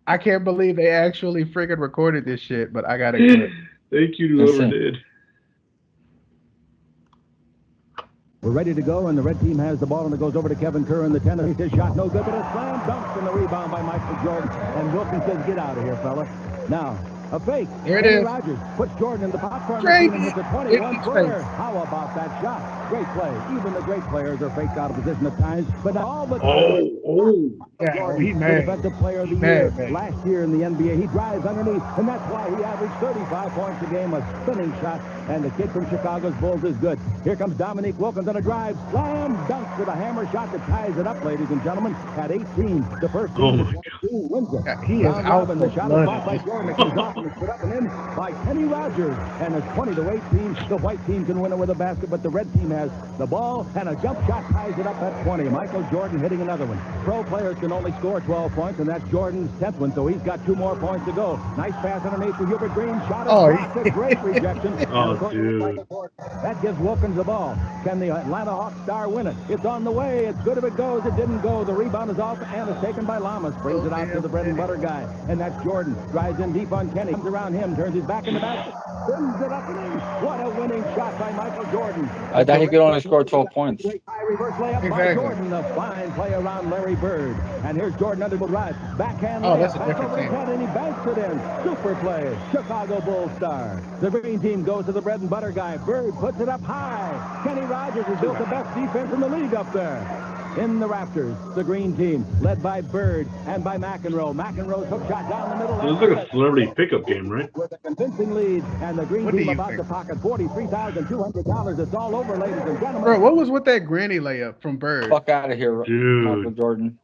I can't believe they actually freaking recorded this shit, but I got a clip. Thank you to whoever did. We're ready to go, and the red team has the ball, and it goes over to Kevin Kerr, and the tennis. His shot no good, but a slam dunk, and the rebound by Michael Jordan. And Wilson says, "Get out of here, fella." Now, A fake. There it Kenny is. Rogers puts Jordan in the popcorn Drake. machine and hits a 21-footer. Face. How about that shot? Great play. Even the great players are faked out of position at times, but not all the time. Yeah, Jordan, he the mad. defensive player of the He year mad. last year in the NBA. He drives underneath, and that's why he averaged 35 points a game, a spinning shot, and the kid from Chicago's Bulls is good. Here comes Dominique Wilkins on a drive, slam dunk with a hammer shot that ties it up, ladies and gentlemen, at 18. The first team to wins it. Yeah, he is Round out robin, for the shot is blood. blocked by Jordan. It comes off and it's put up and in by Kenny Rogers, and it's 20-18. The white team can win it with a basket, but the red team has the ball, and a jump shot ties it up at 20. Michael Jordan hitting another one. Pro players can only score 12 points, and that's Jordan's 10th one, so he's got 2 more points to go. Nice pass underneath to Hubert Green. Shot is a great rejection. Dude. That gives Wilkins the ball. Can the Atlanta Hawks star win it? It's on the way. It's good if it goes. It didn't go. The rebound is off, and it's taken by Lamas. Brings it out to the bread and butter guy, and that's Jordan. Drives in deep on Kenny. Comes around him. Turns his back in the basket. Spins it up and in. What a winning shot by Michael Jordan. I thought he could only score 12 points. High reverse layup by Jordan. A fine play around Larry Bird. And here's Jordan under the drive. Backhand layup. That's a different team. And he banks it in. Super play. Chicago Bulls star. The green team goes to the bread and butter guy. Bird puts it up high. Kenny Rogers has built the best defense in the league up there. In the Raptors, the green team, led by Bird and by McEnroe. McEnroe's hook shot down the middle. It was like a celebrity pickup game, right? With a convincing lead, and the green team about to pocket $43,200. It's all over, ladies and gentlemen. Bro, what was with that granny layup from Bird? Fuck out of here, Michael Dude. Jordan.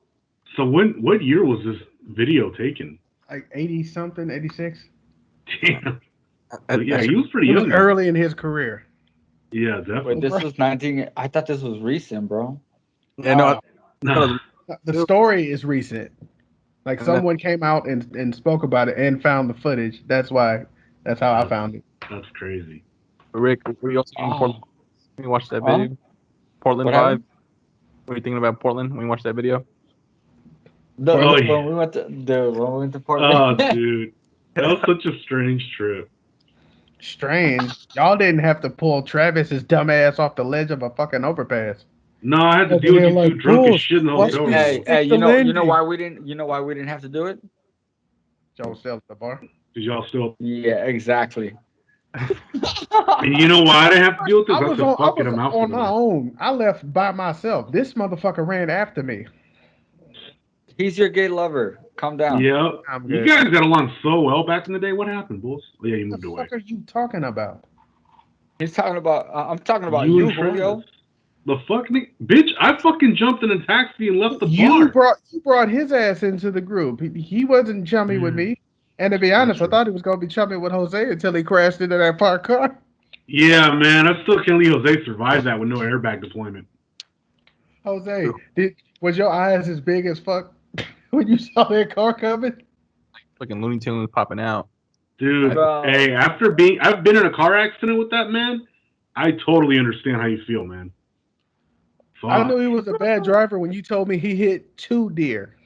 So what year was this video taken? Like 80-something, 86? Damn. Yeah, he was pretty It was young. early in his career. Yeah, definitely. Wait, this was 19. I thought this was recent, bro. Yeah, No. The story is recent. Like someone came out and spoke about it and found the footage. That's how I found it. That's crazy. Rick, were you also in Portland when you watched that video? Portland What vibe? happened? What were you thinking about Portland when you watched that video? When we went to Portland. Oh, dude. That was such a strange trip. Strange. Y'all didn't have to pull Travis's dumb ass off the ledge of a fucking overpass. No, I had to deal with you two drunk as shit in the hotel room. Hey, you know why we didn't have to do it? Y'all still at the bar? Did y'all still? Yeah, exactly. And you know why I didn't have to deal with this? I was I'm out on my own. I left by myself. This motherfucker ran after me. He's your gay lover. Calm down. Yeah. I'm You good. guys got along so well back in the day. What happened, bulls? Oh, yeah, you moved away. What the fuck are you talking about? He's talking about. I'm talking about you, and Travis. Julio. The fuck, bitch! I fucking jumped in a taxi and left the You bar. brought his ass into the group. He wasn't chummy with me. And to be honest, I thought he was gonna be chummy with Jose until he crashed into that parked car. Yeah, man, I still can't believe Jose survived that with no airbag deployment. Jose, was your eyes as big as fuck when you saw that car coming? Fucking Looney Tunes popping out. Dude, hey, I've been in a car accident with that man. I totally understand how you feel, man. Fuck. I knew he was a bad driver when you told me he hit 2 deer.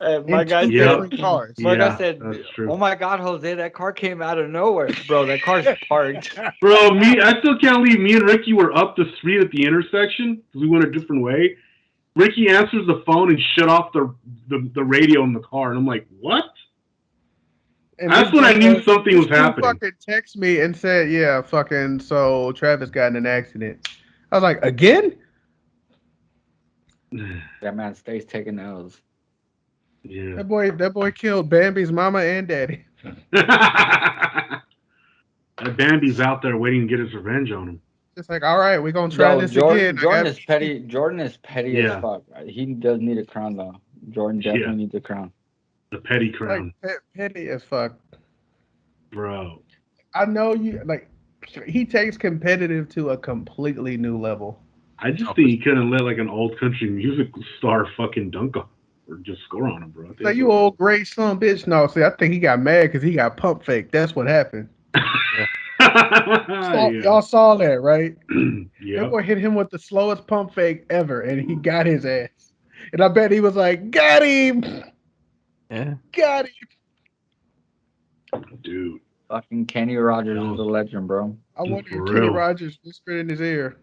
My guy different cars. Like Yeah, I said, that's true. oh my God, Jose, that car came out of nowhere, bro. That car's parked. Bro, I still can't believe me and Ricky were up the street at the intersection because we went a different way. Ricky answers the phone and shut off the radio in the car, and I'm like, what? And That's when I knew something was happening. Fucking text me and said, "Yeah, fucking so Travis got in an accident." I was like, "Again?" That man stays taking L's. Yeah. That boy killed Bambi's mama and daddy. That Bambi's out there waiting to get his revenge on him. It's like, all right, we're gonna try this again. Jordan is petty. Jordan is petty Yeah. as fuck. He does need a crown though. Jordan definitely needs a crown. The petty crown. Like, petty as fuck. Bro. I know you like. He takes competitive to a completely new level. I just think he couldn't let like an old country music star fucking dunk on or just score on him, bro. Like, you old gray son bitch. No, see, I think he got mad because he got pump fake. That's what happened. Y'all saw that, right? Yeah. That boy hit him with the slowest pump fake ever, and he got his ass. And I bet he was like, "Got him! Yeah. Got him!" Dude. Fucking Kenny Rogers is a legend, bro. I wonder For if Kenny real. Rogers whispered in his ear.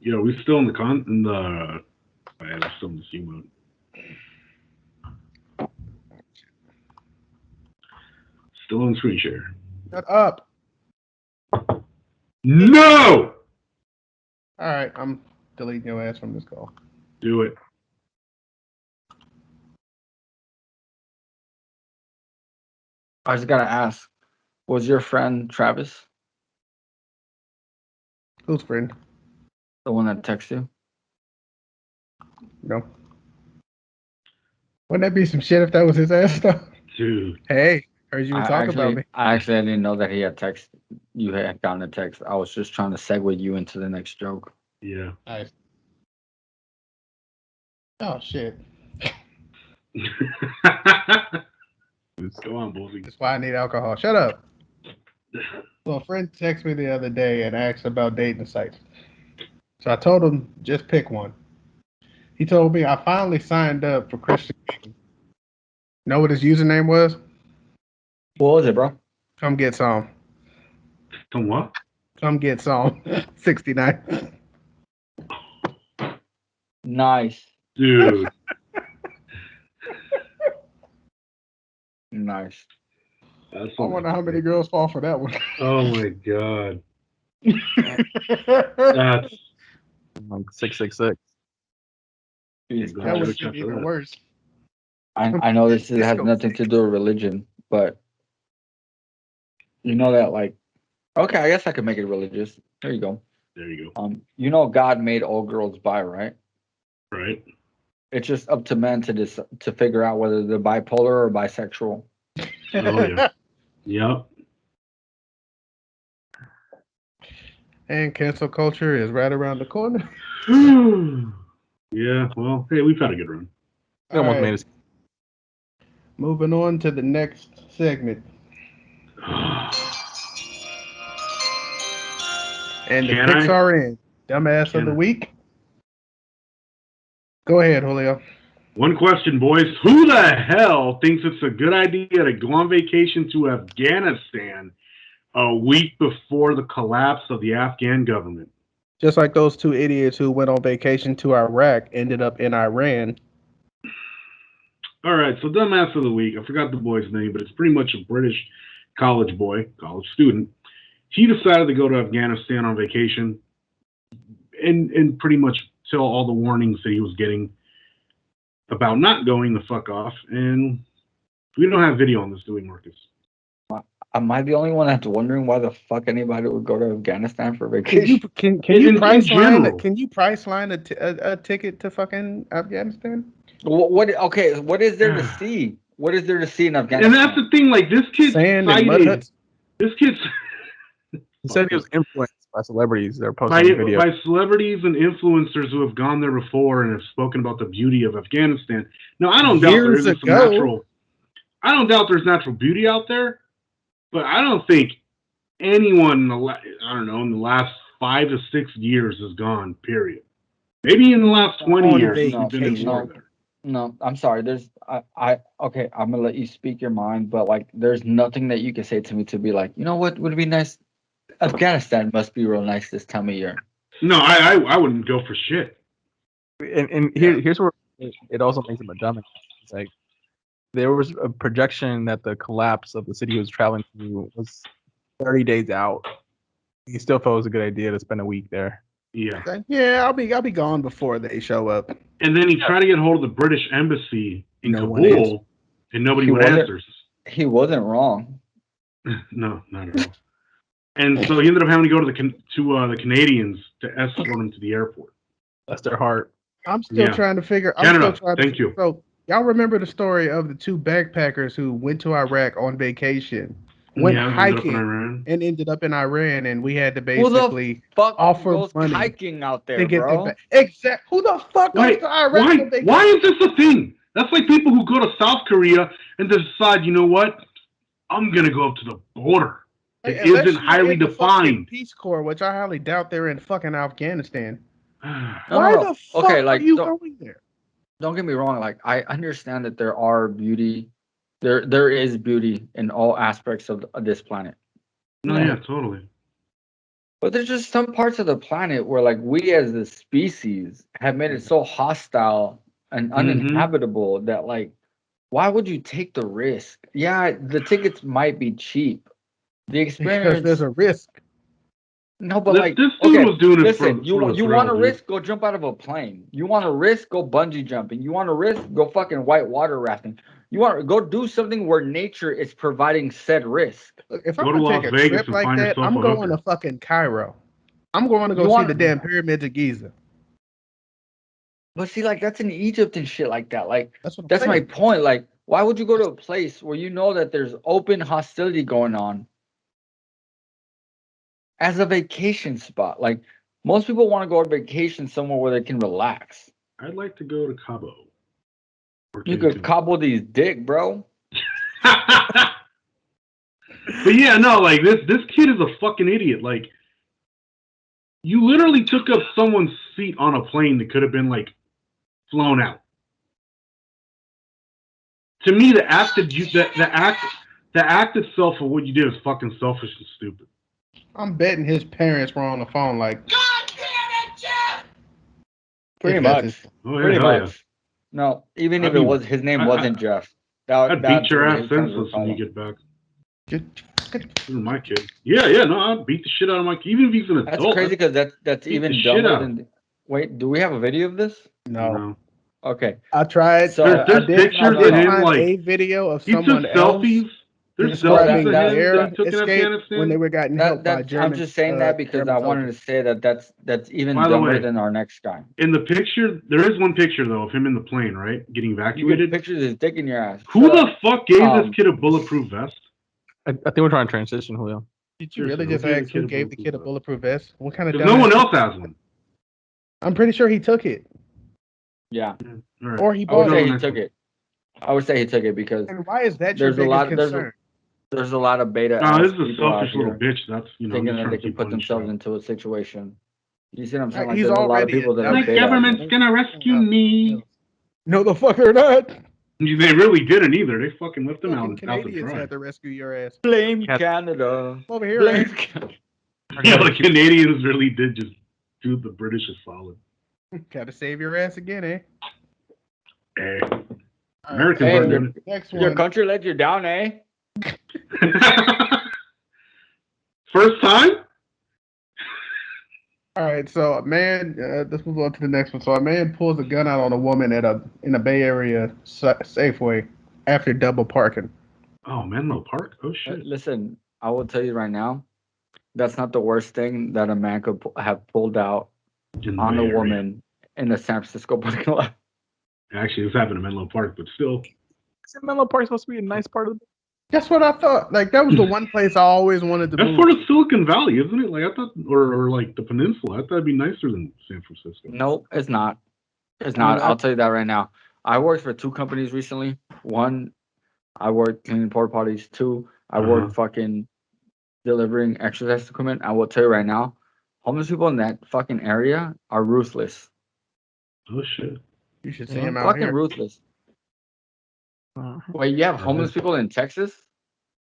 Yeah, we still in the we're still in the C mode. Still on screen share. Shut up. No! All right, I'm deleting your ass from this call. Do it. I just gotta ask, was your friend Travis Who's friend? the one that texted you? No. Wouldn't that be some shit if that was his ass though? Dude. Hey, heard you were talking about me. I didn't know that he had text. You had gotten a text. I was just trying to segue you into the next joke. Yeah. Nice. Oh shit. Go on, Bullsy. That's why I need alcohol. Shut up. So a friend texted me the other day and asked about dating sites. So I told him just pick one. He told me I finally signed up for Christian King. Know what his username was? What was it, bro? Come get some. Some what? Come get some. 69. Nice. Dude. Nice. I wonder how many girls fall for that one. Oh my god. That's like 666. That was even worse. I know this has nothing to do with religion, but you know that, like, okay, I guess I could make it religious. There you go. There you go. You know, God made all girls bi, right? Right. It's just up to men to figure out whether they're bipolar or bisexual. Oh yeah. Yep. And cancel culture is right around the corner. Yeah, well, hey, we've had a good run. Almost made us. Moving on to the next segment. And the picks are in. Dumbass of the week. Go ahead, Julio. One question, boys. Who the hell thinks it's a good idea to go on vacation to Afghanistan a week before the collapse of the Afghan government? Just like those two idiots who went on vacation to Iraq ended up in Iran. All right, so dumbass of the week. I forgot the boy's name, but it's pretty much a British college student. He decided to go to Afghanistan on vacation and pretty much tell all the warnings that he was getting about not going the fuck off. And we don't have video on this, do we, Marcus? Am I the only one that's wondering why the fuck anybody would go to Afghanistan for vacation? Can you price line a ticket to fucking Afghanistan? Okay, what is there to see? What is there to see in Afghanistan? And that's the thing, like, this kid cited. This kid's. He said he was influenced by celebrities. They're posting videos. By celebrities and influencers who have gone there before and have spoken about the beauty of Afghanistan. Now, I don't doubt there isn't some natural. I don't doubt there's natural beauty out there, but I don't think anyone in the last 5 to 6 years has gone. Period. Maybe in the last 20 years we've been exploring there. No, I'm sorry. Okay, I'm gonna let you speak your mind, but like, there's nothing that you can say to me to be like, you know what would be nice? Afghanistan must be real nice this time of year. No, I wouldn't go for shit. And here's where it also makes him a dumbass. It's like there was a projection that the collapse of the city he was traveling to was 30 days out. He still felt it was a good idea to spend a week there. Yeah. Yeah, I'll be gone before they show up. And then he tried to get a hold of the British embassy in Kabul, and nobody would answer. He wasn't wrong. No, not at all. And so he ended up having to go to the Canadians to escort him to the airport. Bless their heart. I'm still trying to figure. Thank you. So y'all remember the story of the two backpackers who went to Iraq on vacation, went hiking, and ended up in Iran, and we had to basically offer money hiking out there, to get bro. them back. Exactly. Who the fuck goes to Iraq on vacation? Why is this a thing? That's like people who go to South Korea and decide, you know what? I'm gonna go up to the border. It isn't highly defined. Peace Corps, which I highly doubt they're in fucking Afghanistan. Why the fuck are you going there? Don't get me wrong. Like, I understand that there are beauty. There is beauty in all aspects of this planet. No, yeah, totally. But there's just some parts of the planet where, like, we as a species have made it so hostile and uninhabitable that, like, Why would you take the risk? Yeah, the tickets might be cheap. The experience. Because there's a risk. No, but This dude was doing it listen, for you the want thrill, to dude. risk? Go jump out of a plane. You want to risk? Go bungee jumping. You want to risk? Go fucking white water rafting. You want to go do something where nature is providing said risk. Look, if Go I'm to gonna Las take a Vegas trip and like find that, yourself I'm a going hooker. to fucking Cairo. I'm going to go see the damn pyramids of Giza. But see, like that's in Egypt and shit like that. Like That's what I'm that's my saying. point. Like, why would you go to a place where you know that there's open hostility going on as a vacation spot? Like most people want to go on vacation somewhere where they can relax. I'd like to go to Cabo. You could cobble these dick, bro. But yeah, no, like this kid is a fucking idiot. Like, you literally took up someone's seat on a plane that could have been like flown out. To me, the act itself of what you did is fucking selfish and stupid. I'm betting his parents were on the phone like, God damn it, Jeff! Pretty much. Pretty much. No, even if it was his name wasn't Jeff. I'd beat your ass senseless when you get back. This is my kid. Yeah, no, I'd beat the shit out of my kid. Even if he's an adult. That's crazy because that's even dumber than. Wait, do we have a video of this? No. Okay. I tried. So there's pictures of him like a video of he someone took else. selfies. There's describing selfies of the him air that he took in escape Afghanistan when they were getting helped by German. I'm just saying that because German I wanted to say that that's even By the dumber way, than our next guy. In the picture, there is one picture though of him in the plane, right, getting You get evacuated. pictures of his dick in your ass. Who the fuck gave this kid a bulletproof vest? I think we're trying to transition, Julio. Did you really just ask who gave the kid a bulletproof vest? What kind of? Because no one else has one. I'm pretty sure he took it. Yeah. Right. Or he I would bought say it. he took it. I would say he took it because. And why is that your there's a biggest lot concern? there's a lot of beta. No, this is a people out selfish little here bitch. That's thinking just that trying they to can keep put on the themselves show. into a situation. You see what I'm saying? Like He's there's a lot of already people that are My beta. government's gonna rescue me. No, the fuck they're not. They really didn't either. They fucking left them out Fucking to Canadians dry. had to rescue your ass. Blame Canada. Over here, Blame man. Canada. Yeah, the Canadians really did just do the British a solid. Gotta save your ass again, eh? Hey. Americans Hey, are doing Next your one. country let you down, eh? it. First time? All right, so a man. Let's move on to the next one. So a man pulls a gun out on a woman in a Bay Area Safeway after double parking. Oh, Menlo Park? Oh, shit. Listen, I will tell you right now, that's not the worst thing that a man could have pulled out In the on Bay a Area. woman in the San Francisco parking lot. Actually, this happened in Menlo Park, but still. Isn't Menlo Park supposed to be a nice part of the? That's what I thought. Like that was the one place I always wanted to That's move. sort of Silicon Valley, isn't it? Like I thought, or like the peninsula. I thought it'd be nicer than San Francisco. Nope, it's not. It's not. I'll tell you that right now. I worked for 2 companies recently. One, I worked cleaning porta potties. 2, I worked fucking delivering exercise equipment. I will tell you right now, homeless people in that fucking area are ruthless. Oh shit! You should see him out Fucking here. ruthless. Wait, you have homeless people in Texas?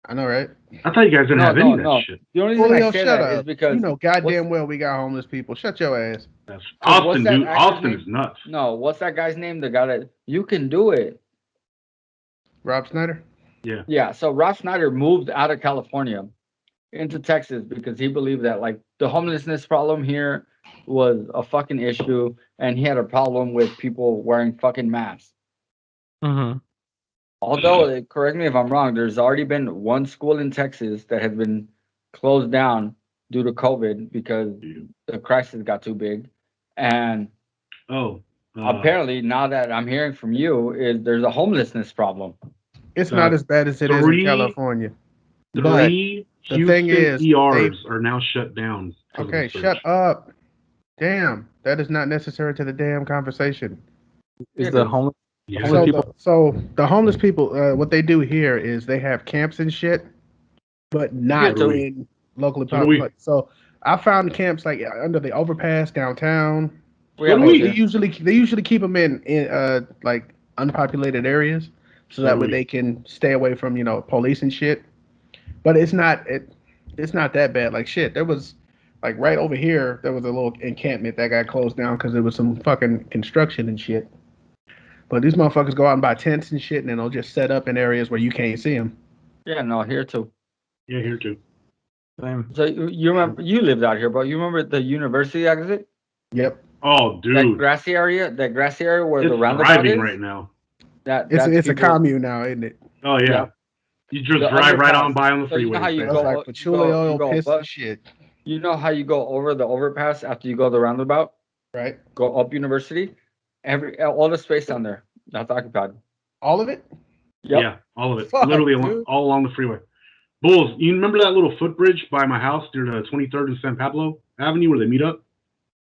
I know, right? I thought you guys didn't have any of that shit. The only reason Julio, I say shut that is up. because You know goddamn well we got homeless people. Shut your ass. That's what's Austin, that dude. actor's Austin name? is nuts. No, what's that guy's name? The guy that you can do it. Rob Snyder? Yeah. Yeah, so Rob Snyder moved out of California into Texas because he believed that like the homelessness problem here was a fucking issue and he had a problem with people wearing fucking masks. Mm-hmm. Although, correct me if I'm wrong, there's already been 1 school in Texas that has been closed down due to COVID because the crisis got too big. And apparently now that I'm hearing from you is there's a homelessness problem. It's not as bad as it is in California. But 3 the thing is, ERs are now shut down. Okay, shut up. Damn, that is not necessary to the damn conversation. Is the homeless? Yeah. So, the homeless people, what they do here is they have camps and shit, but not in locally popular. So I found camps like under the overpass downtown. They usually keep them in like unpopulated areas, so that way they can stay away from police and shit. But it's not that bad. Like shit, there was like right over here there was a little encampment that got closed down because there was some fucking construction and shit. But these motherfuckers go out and buy tents and shit, and then they'll just set up in areas where you can't see them. Yeah, no, here too. Yeah, here too. Same. So you remember you lived out here, but you remember the university exit? Yep. Oh, dude. That grassy area where It's the roundabout is. right now. It's a commune now, isn't it? Oh yeah. Yeah. You just The drive right underpass. on by on the So you freeway. know how you It's go- like patchouli oil, piss but- and shit. You know how you go over the overpass after you go the roundabout? Right. Go up University. All the space down there that's occupied. All of it? Yep. Yeah, all of it. Fuck, Literally dude. all along the freeway. Bulls, you remember that little footbridge by my house near the 23rd and San Pablo Avenue where they meet up?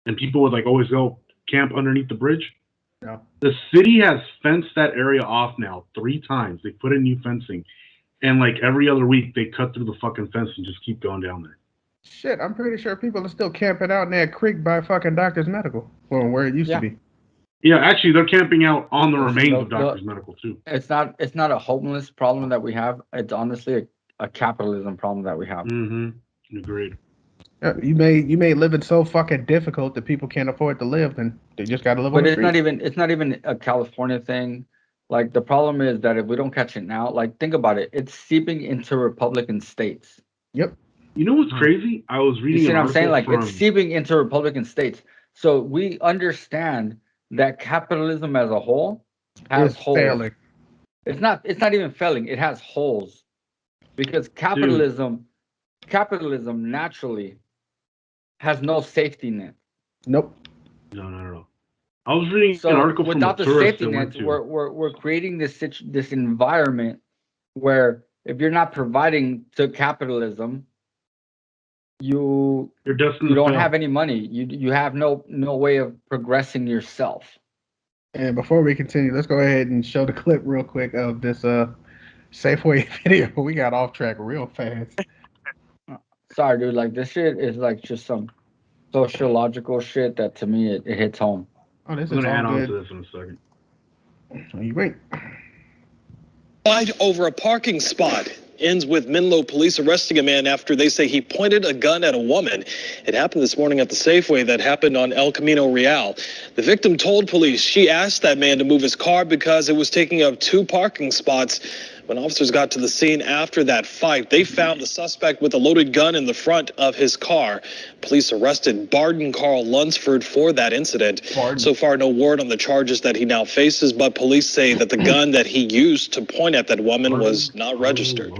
And people would like always go camp underneath the bridge? No. The city has fenced that area off now 3 times. They put in new fencing. And like every other week, they cut through the fucking fence and just keep going down there. Shit, I'm pretty sure people are still camping out in that creek by fucking Doctor's Medical. Well, where it used to be. Yeah, actually, they're camping out on the remains of Doctor's Medical, too. It's not a homeless problem that we have. It's honestly a capitalism problem that we have. Mm-hmm. Agreed. Yeah, you made living so fucking difficult that people can't afford to live, and they just got to live on But the it's street. not even a California thing. Like the problem is that if we don't catch it now, like think about it, it's seeping into Republican states. Yep. You know what's crazy? I was reading. You see an what I'm saying? article Like it's seeping into Republican states. So we understand that capitalism as a whole has It's holes. failing. It's not even failing. It has holes because capitalism naturally has no safety net. Nope. No, not at all. I was reading So an article from a without the tourist safety that went nets, to. we're creating this environment where if you're not providing to capitalism, you're destined you to don't fail. have any money. You have no way of progressing yourself. And before we continue, let's go ahead and show the clip real quick of this Safeway video. We got off track real fast. Sorry, dude. Like this shit is like just some sociological shit that to me it hits home. Oh, this I'm is going to add all on to good. this in a second. Oh, you wait. Fight over a parking spot ends with Menlo police arresting a man after they say he pointed a gun at a woman. It happened this morning at the Safeway that happened on El Camino Real. The victim told police she asked that man to move his car because it was taking up 2 parking spots. When officers got to the scene after that fight, they found the suspect with a loaded gun in the front of his car. Police arrested Barden Carl Lunsford for that incident. So far, no word on the charges that he now faces, but police say that the gun that he used to point at that woman was not registered.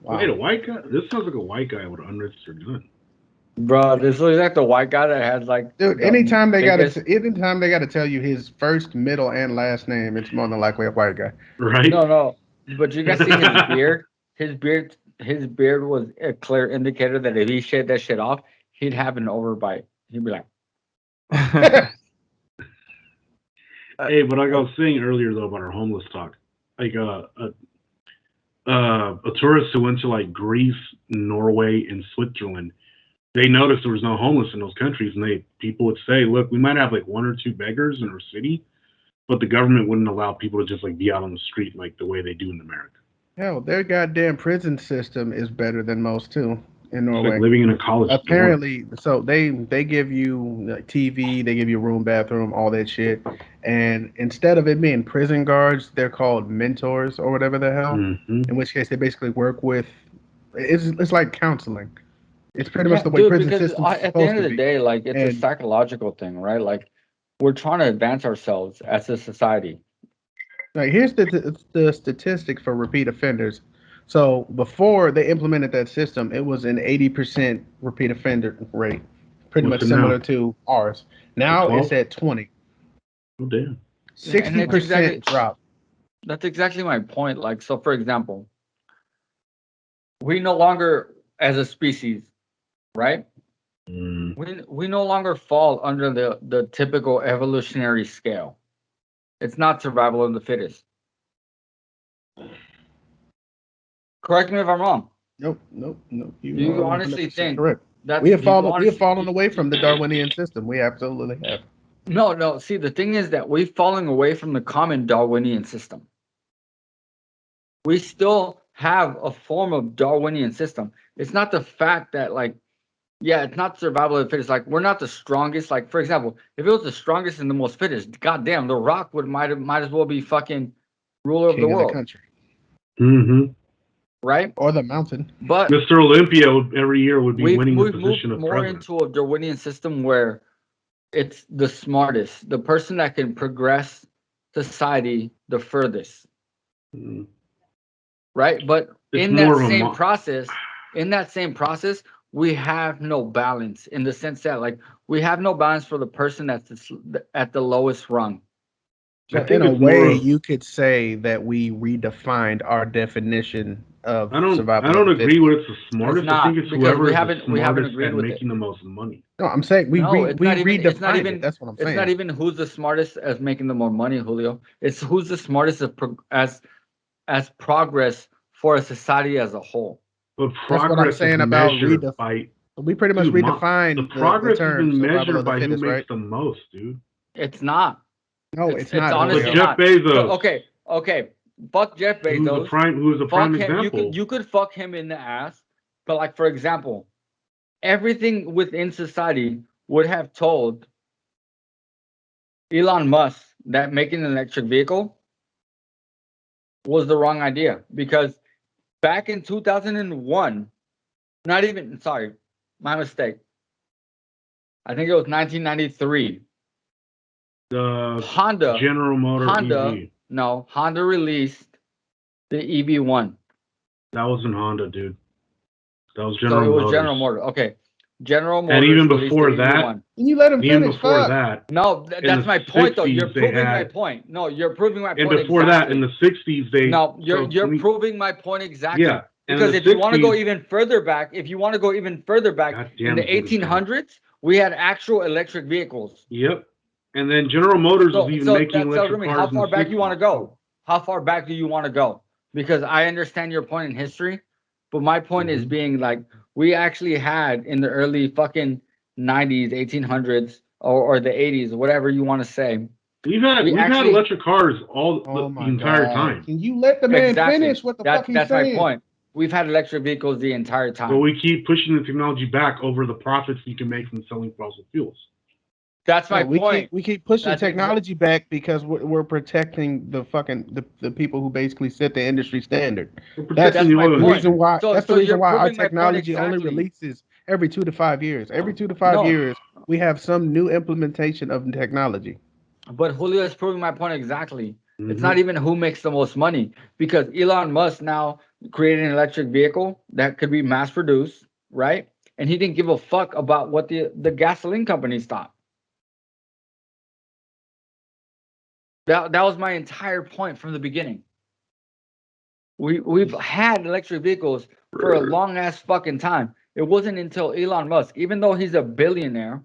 Wow. Wait, a white guy? This sounds like a white guy with an unregistered gun. Bro, this looks like the white guy that has like. Dude, the anytime they biggest- gotta tell you his first, middle, and last name, it's more than likely a white guy. Right? No, but you guys see his beard? His beard was a clear indicator that if he shaved that shit off, he'd have an overbite. He'd be like, Hey, but like I was saying earlier though about our homeless talk, like a tourist who went to like Greece, Norway, and Switzerland, they noticed there was no homeless in those countries, and people would say, "Look, we might have like 1 or 2 beggars in our city, but the government wouldn't allow people to just like be out on the street like the way they do in America." Hell, their goddamn prison system is better than most too in It's Norway. like living in a college. Apparently, so they give you like, TV, they give you a room, bathroom, all that shit, and instead of it being prison guards, they're called mentors or whatever the hell. Mm-hmm. In which case, they basically work with. It's like counseling. It's pretty much the way prison because system is at the supposed end of to the be. day, like it's a And- psychological thing, right? Like we're trying to advance ourselves as a society. Like here's the statistic for repeat offenders. So before they implemented that system, it was an 80% repeat offender rate, pretty What's much it now? similar to ours. Now 12? it's at 20. Oh damn! 60% drop. That's exactly my point. Like, so for example, we no longer, as a species, right? We no longer fall under the typical evolutionary scale. It's not survival of the fittest. Correct me if I'm wrong. Nope. You are honestly 100% think correct? that We have fallen away from the Darwinian system. We absolutely have. No. See, the thing is that we're falling away from the common Darwinian system. We still have a form of Darwinian system. It's not the fact that like Yeah, it's not survival of the fittest. Like, we're not the strongest. Like, for example, if it was the strongest and the most fittest, goddamn, The Rock might as well be fucking ruler of the world. Country. Mm-hmm. Right? Or the mountain. But Mr. Olympia every year would be winning the we've position moved of more president. into a Darwinian system where it's the smartest, the person that can progress society the furthest. Mm. Right? But It's in that more of a same process, we have no balance in the sense that, like, we have no balance for the person that's at the lowest rung. So in a way, you could say that we redefined our definition of survival. I don't agree with it's the smartest. It's not, I think it's because whoever we is haven't the smartest agreed at with making the most money. No, I'm saying we redefined it. That's what I'm saying. It's not even who's the smartest as making the more money, Julio. It's who's the smartest as progress for a society as a whole. But That's what I'm saying about we pretty much redefined the progress has been measured by fittest, who makes right? the most, dude. It's not. No, it's not. Honestly Jeff not. Bezos. Okay. Fuck Jeff Bezos. Who's a prime him. example. You could fuck him in the ass, but, like, for example, everything within society would have told Elon Musk that making an electric vehicle was the wrong idea, because back in 2001, my mistake. I think it was 1993. The Honda General Motors EV. No, Honda released the EV1. That wasn't Honda, dude. That was General Motors. So it was General Motors. Okay. General Motors. And even before that, can you let him even finish? before that, no, that's my point, though. You're proving my point. No, you're proving my point. And before that, in the 60s, they. No, you're proving my point exactly. Yeah. Because if you want to go even further back, in the 1800s, we had actual electric vehicles. Yep. And then General Motors was even making electric cars. How far back you want to go? How far back do you want to go? Because I understand your point in history, but my point is being, like, we actually had in the early fucking 90s, 1800s, or the 80s, whatever you want to say. We've had electric cars the entire time. Can you let the man finish what the fuck he's saying? That's my point. We've had electric vehicles the entire time. But we keep pushing the technology back over the profits you can make from selling fossil fuels. That's my point. We keep pushing technology back because we're protecting the people who basically set the industry standard. That's the reason why. That's the reason why our technology only releases every 2 to 5 years. Every 2 to 5 years, we have some new implementation of technology. But Julio is proving my point exactly. Mm-hmm. It's not even who makes the most money, because Elon Musk now created an electric vehicle that could be mass produced, right? And he didn't give a fuck about what the gasoline companies thought. That was my entire point from the beginning. We've had electric vehicles for a long ass fucking time. It wasn't until Elon Musk, even though he's a billionaire,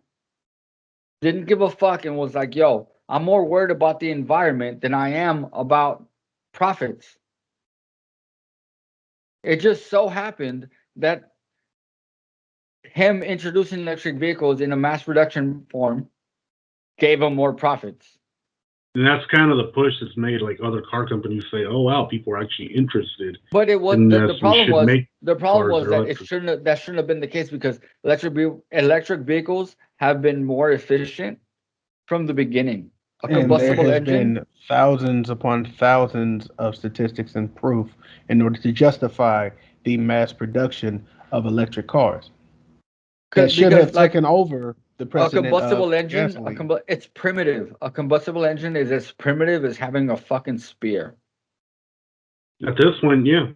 didn't give a fuck and was like, yo, I'm more worried about the environment than I am about profits. It just so happened that him introducing electric vehicles in a mass production form gave him more profits. And that's kind of the push that's made, like, other car companies say, "Oh wow, people are actually interested." But it was the problem was that that shouldn't have been the case, because electric vehicles have been more efficient from the beginning. A combustible engine. Been thousands upon thousands of statistics and proof in order to justify the mass production of electric cars. That should have taken over the precedent. A combustible engine, gasoline. It's primitive. A combustible engine is as primitive as having a fucking spear. At this point, yeah.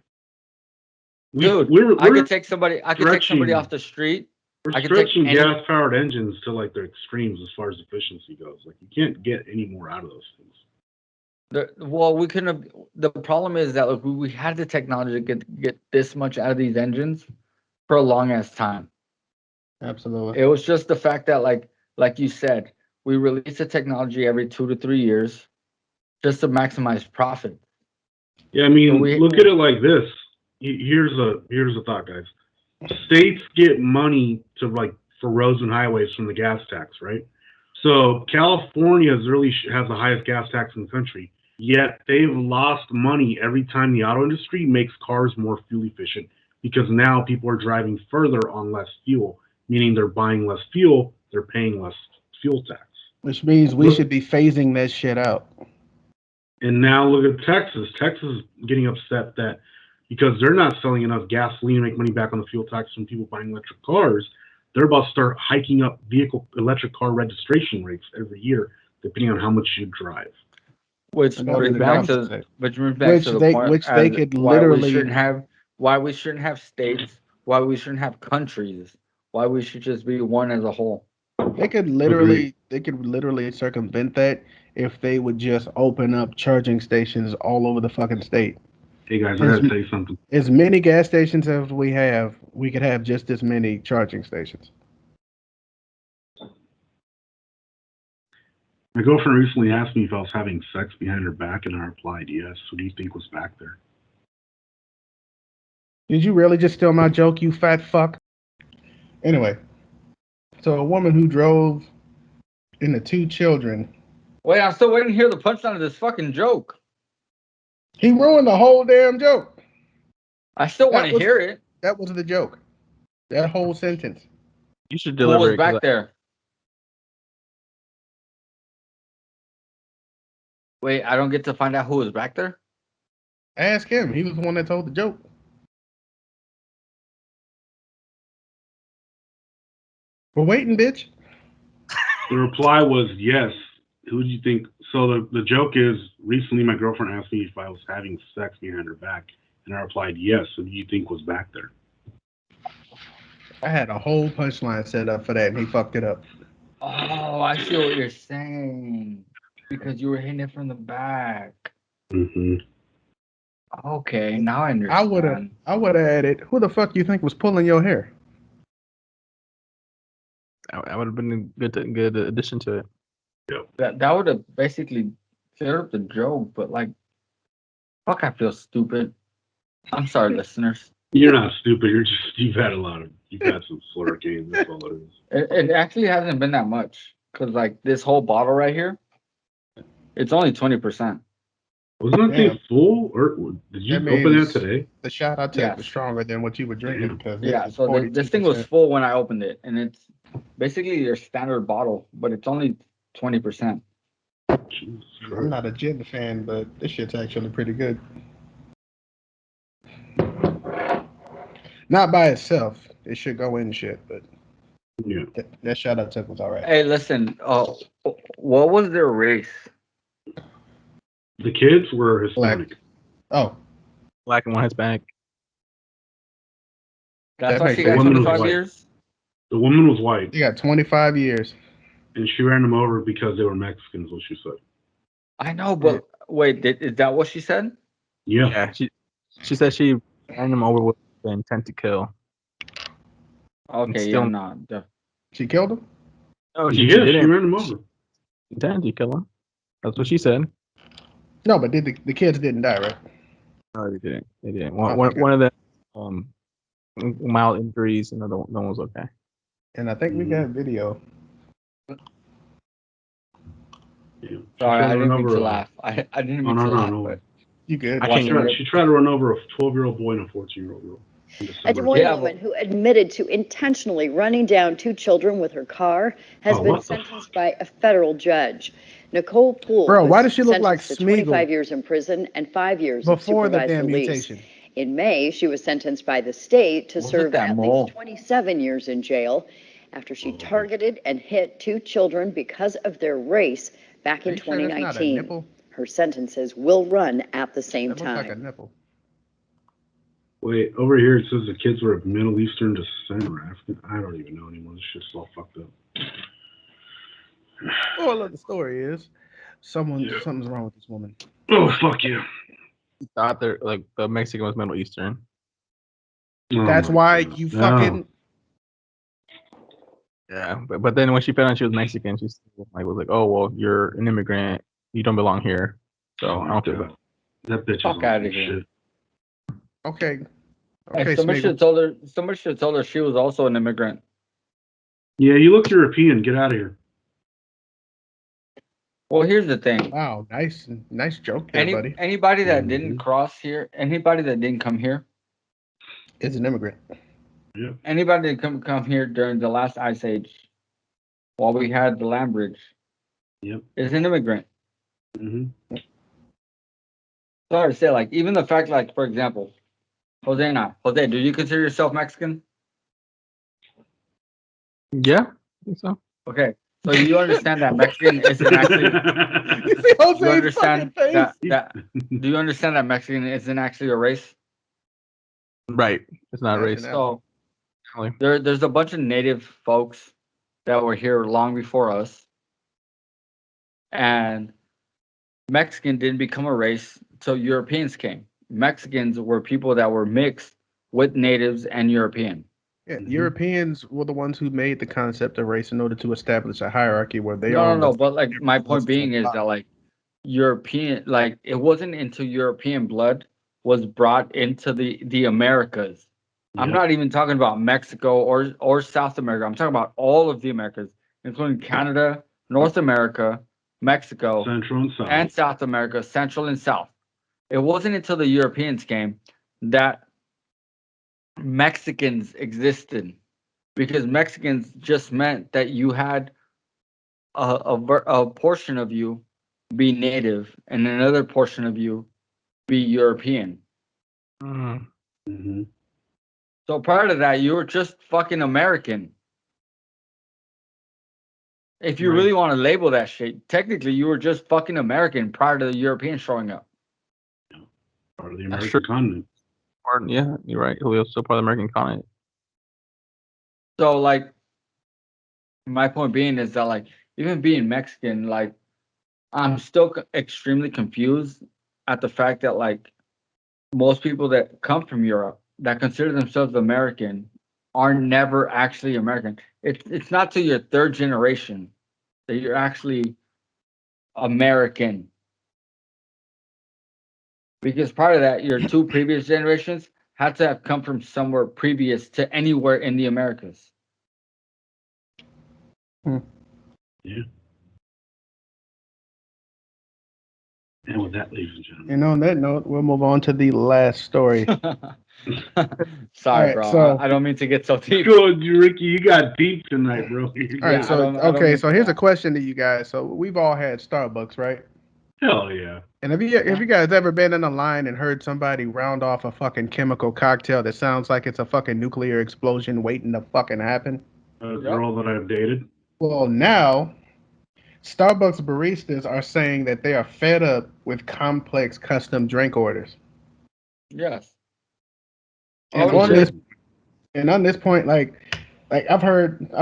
Dude, I could take somebody off the street. We're stretching gas-powered engines to, like, their extremes as far as efficiency goes. Like, you can't get any more out of those things. We couldn't have. The problem is that, like, we had the technology to get this much out of these engines for a long ass time. Absolutely. It was just the fact that, like you said, we release the technology every 2 to 3 years just to maximize profit. Yeah, I mean, look at it like this. Here's a thought, guys. States get money for roads and highways from the gas tax, right? So California has the highest gas tax in the country, yet they've lost money every time the auto industry makes cars more fuel efficient, because now people are driving further on less fuel meaning they're buying less fuel, they're paying less fuel tax. Which means we should be phasing that shit out. And now look at Texas. Texas is getting upset that because they're not selling enough gasoline to make money back on the fuel tax from people buying electric cars, they're about to start hiking up electric car registration rates every year, depending on how much you drive. Which brings back to the point which they could literally why we shouldn't have states, why we shouldn't have countries, why we should just be one as a whole. They could literally circumvent that if they would just open up charging stations all over the fucking state. Hey guys, I gotta tell you something. As many gas stations as we have, we could have just as many charging stations. My girlfriend recently asked me if I was having sex behind her back, and I replied yes. Who do you think was back there? Did you really just steal my joke, you fat fuck? Anyway, so a woman who drove into 2 children. Wait, I'm still waiting to hear the punchline of this fucking joke. He ruined the whole damn joke. I still want to hear it. That was the joke. That whole sentence. You should deliver Who was back there? Wait, I don't get to find out who was back there? Ask him. He was the one that told the joke. We're waiting, bitch. The reply was yes. Who do you think? So the joke is, recently my girlfriend asked me if I was having sex behind her back, and I replied yes. Who do you think was back there? I had a whole punchline set up for that, and he fucked it up. Oh, I see what you're saying. Because you were hitting it from the back. Mm-hmm. Okay, now I understand. I would have added, who the fuck you think was pulling your hair? That would have been a good addition to it. Yep. That would have basically cleared up the joke, but like, fuck, I feel stupid. I'm sorry, listeners. You're not stupid. You've had some slurricane. That's all it is. It actually hasn't been that much, because like this whole bottle right here, it's only 20%. Wasn't that thing full, or did you open that today? The shot I took was stronger than what you were drinking. Because so this thing was full when I opened it, and it's basically your standard bottle, but it's only 20%. I'm not a gin fan, but this shit's actually pretty good. Not by itself. It should go in shit, but yeah, that shot I took was all right. Hey, listen. What was their race? The kids were Hispanic. Black and one Hispanic. That's why she got 25 years? The woman was white. She got 25 years. And she ran them over because they were Mexicans, what she said. I know, but wait, is that what she said? Yeah. She said she ran them over with the intent to kill. Okay, still, not. She killed him? No, she didn't. She ran them over. Intent to kill him. That's what she said. No, but the kids didn't die, right? No, they didn't. They didn't. One of them mild injuries, and the other one was okay. And I think we got video. Yeah. Sorry, I didn't mean to laugh. I didn't mean to laugh. But you good? She tried to run over a 12-year-old boy and a 14-year-old girl. A Des Moines woman who admitted to intentionally running down 2 children with her car has been sentenced by a federal judge. Nicole Poole why does she look like Smeagol? 25 years in prison and 5 years before of the supervised damn release. mutation? In May, she was sentenced by the state to serve at least 27 years in jail after she targeted and hit 2 children because of their race back in 2019. Her sentences will run at the same time. Looks like a nipple. Wait, over here it says the kids were of Middle Eastern descent or African. I don't even know anymore. This shit's all fucked up. Moral of the story is, something's wrong with this woman. Oh, fuck yeah. He thought the Mexican was Middle Eastern. That's why you fucking. Yeah, but then when she found out she was Mexican, she was like, oh well, you're an immigrant, you don't belong here. So I don't feel bad. That bitch fuck out of here. Okay. Hey, somebody should have told her she was also an immigrant. Yeah, you look European. Get out of here. Well, here's the thing. Wow, nice joke there, buddy. Anybody that didn't cross here, anybody that didn't come here, is an immigrant. Yeah. Anybody that come here during the last ice age, while we had the land bridge, Yep. is an immigrant. Mm-hmm. Sorry to say, like, even the fact, like, for example, Jose, do you consider yourself Mexican? Yeah, I think so. Okay, so you understand that Mexican isn't actually. You see Jose's You understand fucking face? that? Do you understand that Mexican isn't actually a race? Right. It's not a race. So there's a bunch of native folks that were here long before us, and Mexican didn't become a race until Europeans came. Mexicans were people that were mixed with natives and European. Yeah, Europeans were the ones who made the concept of race in order to establish a hierarchy where they No. But like my point being is that like European, like it wasn't until European blood was brought into the Americas. I'm not even talking about Mexico or South America. I'm talking about all of the Americas, including Canada, North America, Mexico, Central and South, and South America, Central and South. It wasn't until the Europeans came that Mexicans existed, because Mexicans just meant that you had a portion of you be native and another portion of you be European. Mm-hmm. So prior to that, you were just fucking American. If you really want to label that shit, technically you were just fucking American prior to the Europeans showing up. Part of the American continent. Yeah, you're right. Julio, still part of the American continent. So like, my point being is that like, even being Mexican, like, I'm still extremely confused at the fact that like, most people that come from Europe that consider themselves American are never actually American. It's not till your third generation that you're actually American. Because prior to that, your two previous generations had to have come from somewhere previous to anywhere in the Americas. Yeah. And with that, ladies and gentlemen. And on that note, we'll move on to the last story. Sorry, right, bro. so- I don't mean to get so deep. Good, Ricky. You got deep tonight, bro. All right, so here's a question to you guys. So we've all had Starbucks, right? Hell yeah. And have you guys ever been in a line and heard somebody round off a fucking chemical cocktail that sounds like it's a fucking nuclear explosion waiting to fucking happen? A girl that I've dated. Well, now Starbucks baristas are saying that they are fed up with complex custom drink orders. Yes. And on this point, like I've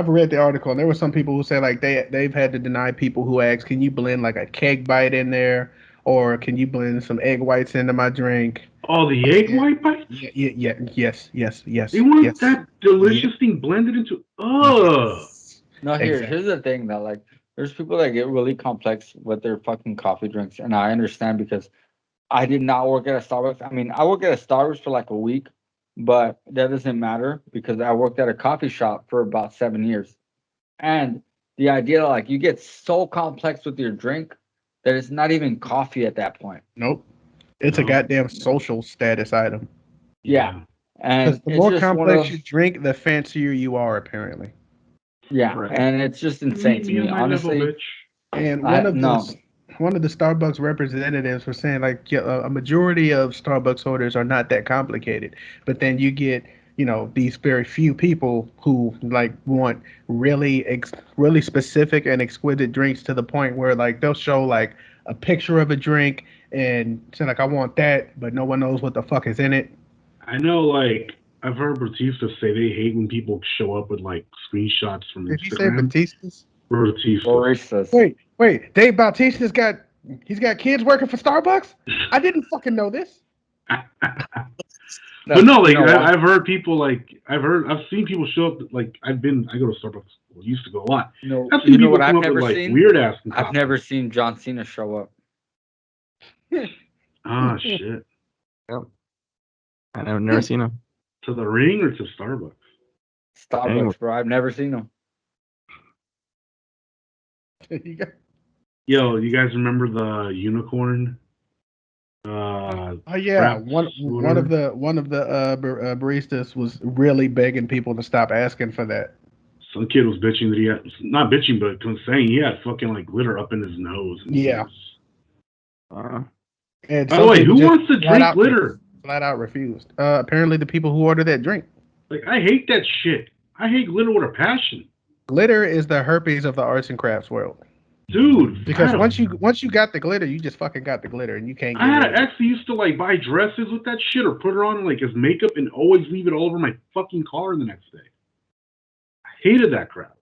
read the article, and there were some people who say like they've had to deny people who ask, can you blend like a keg bite in there, or can you blend some egg whites into my drink? Oh, the egg white bite? Yes. They want that delicious thing blended into. Ugh. No, here's the thing that like, there's people that get really complex with their fucking coffee drinks, and I understand because I did not work at a Starbucks. I mean, I worked at a Starbucks for like a week, but that doesn't matter because I worked at a coffee shop for about 7 years. And the idea that like you get so complex with your drink that it's not even coffee at that point. Nope. It's a goddamn social status item. Yeah. And the more complex you drink, the fancier you are, apparently. Yeah, and it's just insane to me, honestly. And one of the Starbucks representatives was saying like a majority of Starbucks orders are not that complicated, but then you get these very few people who like want really specific and exquisite drinks to the point where like they'll show like a picture of a drink and say like I want that, but no one knows what the fuck is in it. I know, like I've heard Batistas say they hate when people show up with like screenshots from Did Instagram. Did you say Batistas? Baristas. Wait, Dave Bautista's got kids working for Starbucks? I didn't fucking know this. But no, like I've heard people like I've seen people show up like I go to Starbucks. Well, used to go a lot. I've seen people come up with like weird ass. I've never seen John Cena show up. Ah shit. Yep. I've never seen him. To the ring or to Starbucks? Starbucks, bro. I've never seen him. Yo, you guys remember the unicorn Oh yeah, one of the baristas was really begging people to stop asking for that. Some kid was bitching that he had, not bitching, but saying he had fucking like glitter up in his nose. Yeah. And by the way, who wants to drink glitter? Flat out refused. Apparently, the people who ordered that drink. Like, I hate that shit. I hate glitter with a passion. Glitter is the herpes of the arts and crafts world. Dude, because once you got the glitter, you just fucking got the glitter, and you can't. I had an ex who used to like buy dresses with that shit or put it on like as makeup and always leave it all over my fucking car the next day. I hated that crap.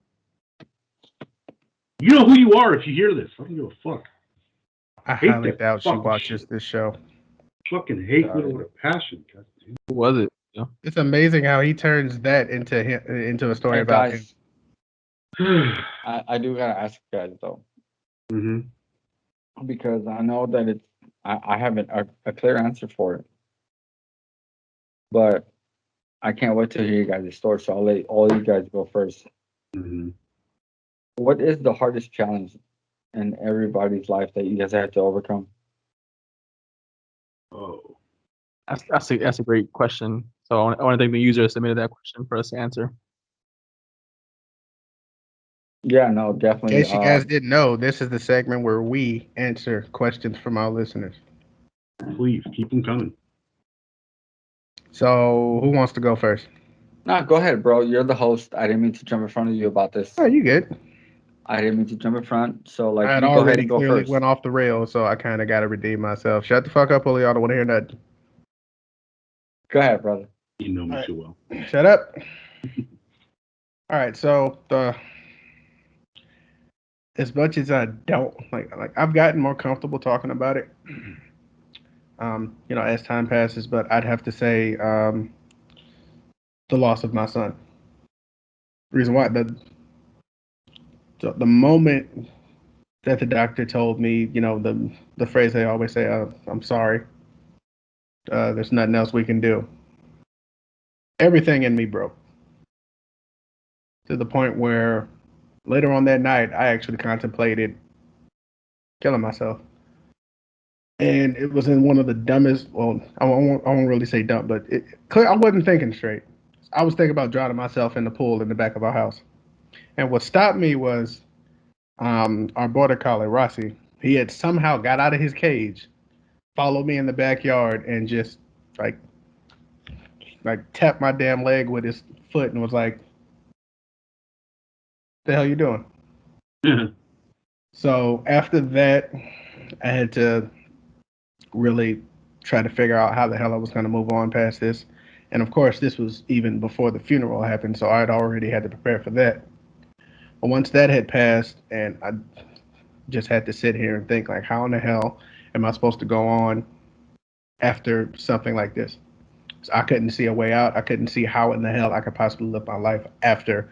You know who you are if you hear this. I don't give a fuck. I highly doubt she watches this show. Fucking hate glitter with a passion. Who was it? Yeah. It's amazing how he turns that into a story about guys, him. I do gotta ask you guys though. Mm-hmm. Because I know that I haven't a clear answer for it, but I can't wait to hear you guys' story. So I'll let all you guys go first. Mm-hmm. What is the hardest challenge in everybody's life that you guys have to overcome? Oh, that's a great question. So I want to thank the user that submitted that question for us to answer. Yeah, no, definitely. In case you guys didn't know, this is the segment where we answer questions from our listeners. Please keep them coming. So, who wants to go first? No, go ahead, bro. You're the host. I didn't mean to jump in front of you about this. Oh, you good. I didn't mean to jump in front. So, like, I had you go ahead and go clearly first. Went off the rails, so I kind of got to redeem myself. Shut the fuck up, Julio. I don't want to hear nothing. Go ahead, brother. You know me too well. Shut up. All right, so as much as I don't like I've gotten more comfortable talking about it, as time passes. But I'd have to say the loss of my son. Reason why the moment that the doctor told me, the phrase they always say, "I'm sorry. There's nothing else we can do." Everything in me broke to the point where later on that night, I actually contemplated killing myself. And it was in one of the dumbest, well, I won't really say dumb, but I wasn't thinking straight. I was thinking about drowning myself in the pool in the back of our house. And what stopped me was our border collie, Rossi. He had somehow got out of his cage, followed me in the backyard, and just like tapped my damn leg with his foot and was like, "The hell you doing?" So after that, I had to really try to figure out how the hell I was going to move on past this. And of course, this was even before the funeral happened, so I had already had to prepare for that. But once that had passed, and I just had to sit here and think, like, how in the hell am I supposed to go on after something like this? So I couldn't see a way out. I couldn't see how in the hell I could possibly live my life after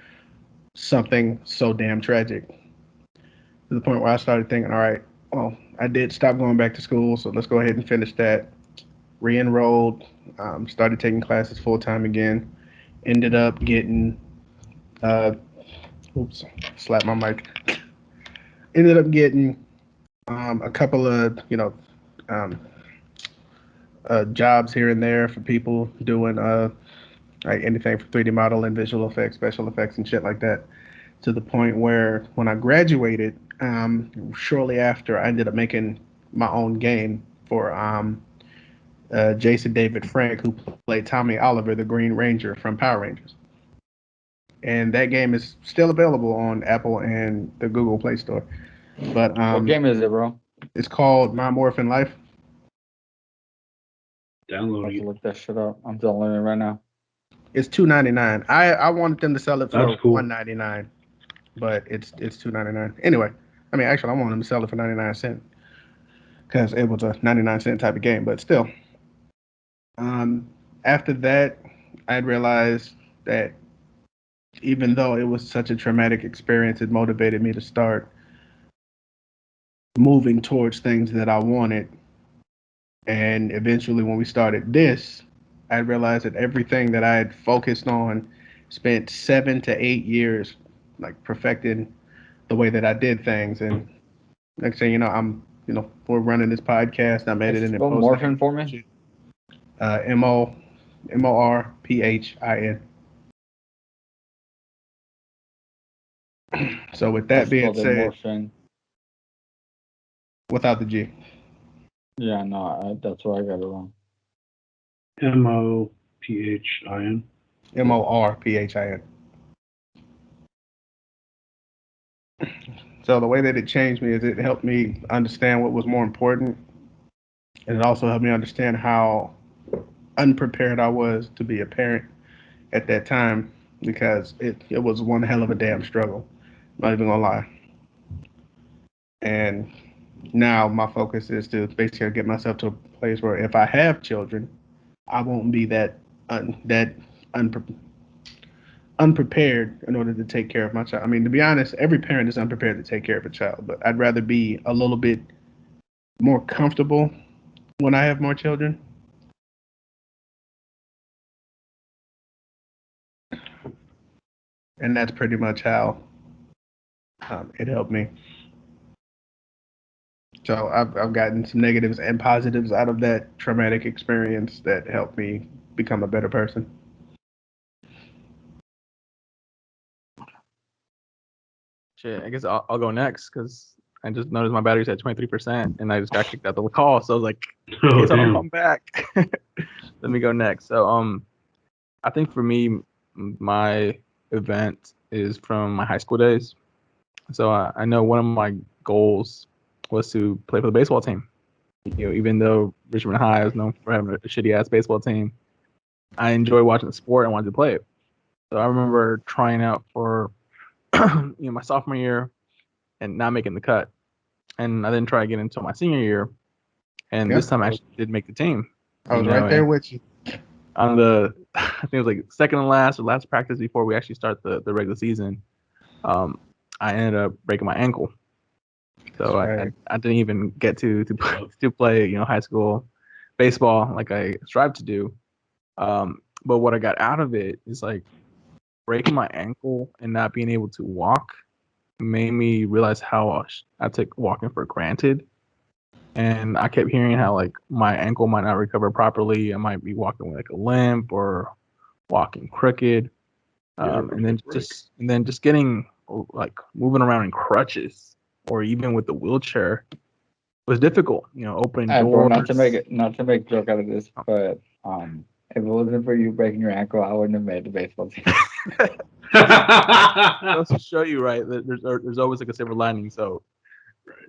something so damn tragic. To the point where I started thinking, all right, well, I did stop going back to school, so let's go ahead and finish that. Re-enrolled, started taking classes full-time again. Ended up getting, slapped my mic. Ended up getting a couple of, jobs here and there for people doing like anything from 3D modeling, visual effects, special effects, and shit like that. To the point where when I graduated, shortly after, I ended up making my own game for Jason David Frank, who played Tommy Oliver, the Green Ranger from Power Rangers. And that game is still available on Apple and the Google Play Store. But what game is it, bro? It's called My Morphin Life. Download it. Look that shit up. I'm downloading it right now. It's $2.99. I wanted them to sell it for cool. $1.99, but it's $2.99. Anyway, I mean, actually, I wanted them to sell it for 99 cents because it was a 99-cent type of game. But still, after that, I realized that even though it was such a traumatic experience, it motivated me to start moving towards things that I wanted. And eventually, when we started this, I realized that everything that I had focused on, spent 7 to 8 years, like perfecting the way that I did things. And next thing you know, I'm for running this podcast. I'm editing and Spell posting. morphin for me. Morphin. So with that being said, Morphin. without the G. Yeah, no, that's why I got it wrong. Mophin. Morphin. So the way that it changed me is it helped me understand what was more important, and it also helped me understand how unprepared I was to be a parent at that time, because it was one hell of a damn struggle. Not even gonna lie. And now my focus is to basically get myself to a place where if I have children, I won't be that unprepared in order to take care of my child. I mean, to be honest, every parent is unprepared to take care of a child, but I'd rather be a little bit more comfortable when I have more children. And that's pretty much how it helped me. So I've gotten some negatives and positives out of that traumatic experience that helped me become a better person. Shit, I guess I'll go next because I just noticed my battery's at 23% and I just got kicked out the call. So I was like, in case I don't come back, let me go next. So I think for me, my event is from my high school days. So I know one of my goals was to play for the baseball team. Even though Richmond High is known for having a shitty ass baseball team, I enjoy watching the sport and wanted to play it. So I remember trying out for my sophomore year and not making the cut. And I didn't try again until my senior year. And this time I actually did make the team. I was right there with you. On the, I think it was like second to last or last practice before we actually start the regular season, I ended up breaking my ankle. So I didn't even get to play high school baseball like I strive to do. But what I got out of it is like breaking my ankle and not being able to walk made me realize how I took walking for granted. And I kept hearing how like my ankle might not recover properly. I might be walking with like a limp or walking crooked. And then just getting like moving around in crutches or even with the wheelchair was difficult. Opening doors. Bro, not to make joke out of this, but if it wasn't for you breaking your ankle, I wouldn't have made the baseball team. Just to show you, right? There's always like a silver lining. So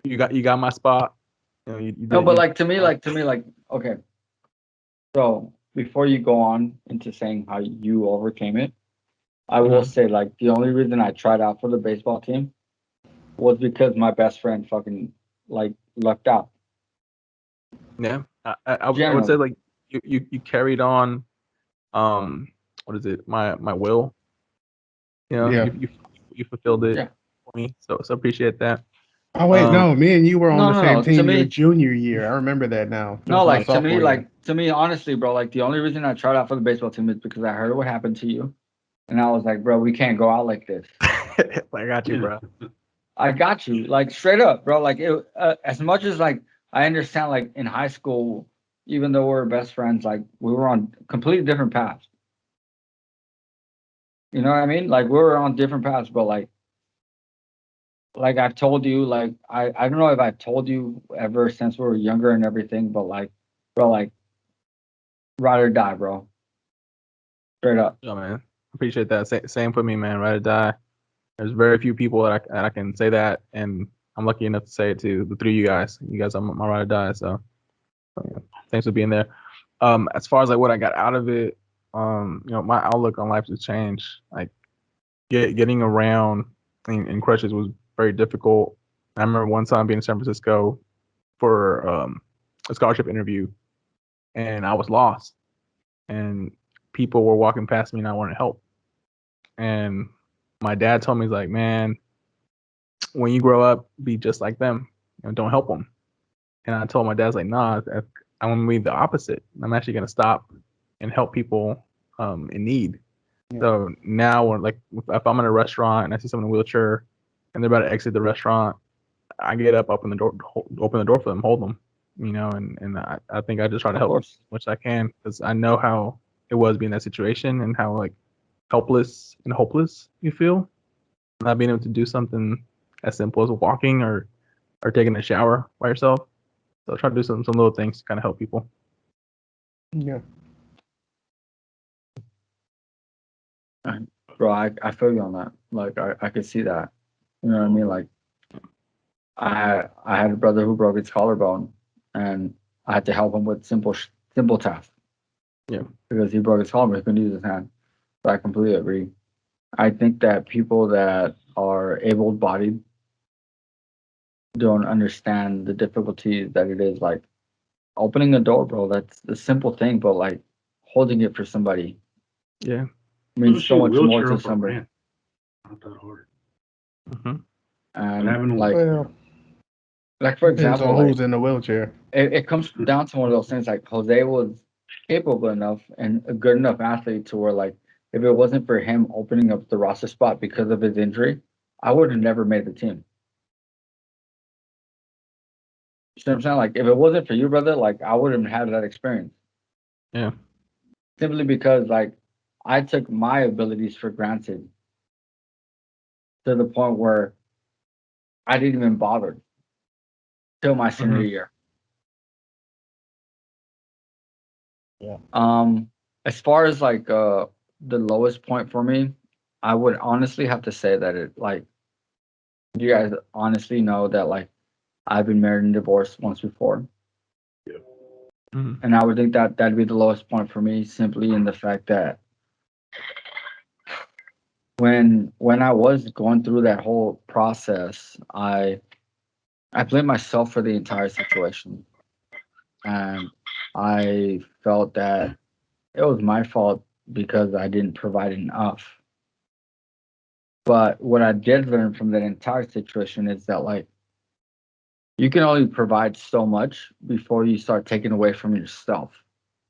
you got my spot. To me, okay. So before you go on into saying how you overcame it, I will say like the only reason I tried out for the baseball team was because my best friend fucking like lucked out. Yeah, I would say like you carried on, what is it? My will. You fulfilled it for me. So appreciate that. Oh wait, no, me and you were on the same team your junior year. I remember that now. To me, honestly, bro, like the only reason I tried out for the baseball team is because I heard what happened to you, and I was like, bro, we can't go out like this. I got you, bro. I got you, like straight up, bro. Like it, as much as like I understand, like in high school, even though we're best friends, like we were on completely different paths. You know what I mean? Like we were on different paths, but like I've told you, like I don't know if I've told you ever since we were younger and everything, but like, bro, like ride or die, bro. Straight up. Oh man, appreciate that. Same for me, man. Ride or die. There's very few people that I can say that, and I'm lucky enough to say it to the three of you guys. You guys are my ride or die. So yeah, thanks for being there. As far as like what I got out of it, my outlook on life has changed. Like getting around in crutches was very difficult. I remember one time being in San Francisco for a scholarship interview, and I was lost, and people were walking past me and I wanted help. And my dad told me, he's like, man, when you grow up, be just like them. Don't help them. And I told my dad, like, nah, I want to be the opposite. I'm actually going to stop and help people in need. Yeah. So now, like, if I'm in a restaurant and I see someone in a wheelchair and they're about to exit the restaurant, I get up, open the door for them, hold them, and I think I just try to help as much as I can because I know how it was being in that situation and how like helpless and hopeless you feel, not being able to do something as simple as walking or taking a shower by yourself. So I try to do some little things to kind of help people. Yeah. Bro, I feel you on that. Like I could see that. You know what I mean? Like I had a brother who broke his collarbone, and I had to help him with simple tasks. Yeah. Because he broke his collarbone, he couldn't use his hand. So I completely agree. I think that people that are able-bodied don't understand the difficulties that it is. Like opening a door, bro. That's a simple thing, but like holding it for somebody. Yeah. Means so much more to somebody. Not that hard. Mm-hmm. And like depends for example, on who's in the wheelchair. It comes down to one of those things. Like Jose was capable enough and a good enough athlete to where like if it wasn't for him opening up the roster spot because of his injury, I would have never made the team. You know what I'm saying? Like if it wasn't for you, brother, like I wouldn't have had that experience. Yeah. Simply because like I took my abilities for granted to the point where I didn't even bother till my senior year. Yeah. As far as like the lowest point for me, I would honestly have to say that it like you guys honestly know that like I've been married and divorced once before. Yeah. Mm-hmm. And I would think that that'd be the lowest point for me, simply in the fact that when I was going through that whole process, I blamed myself for the entire situation. And I felt that it was my fault because I didn't provide enough. But what I did learn from that entire situation is that like you can only provide so much before you start taking away from yourself.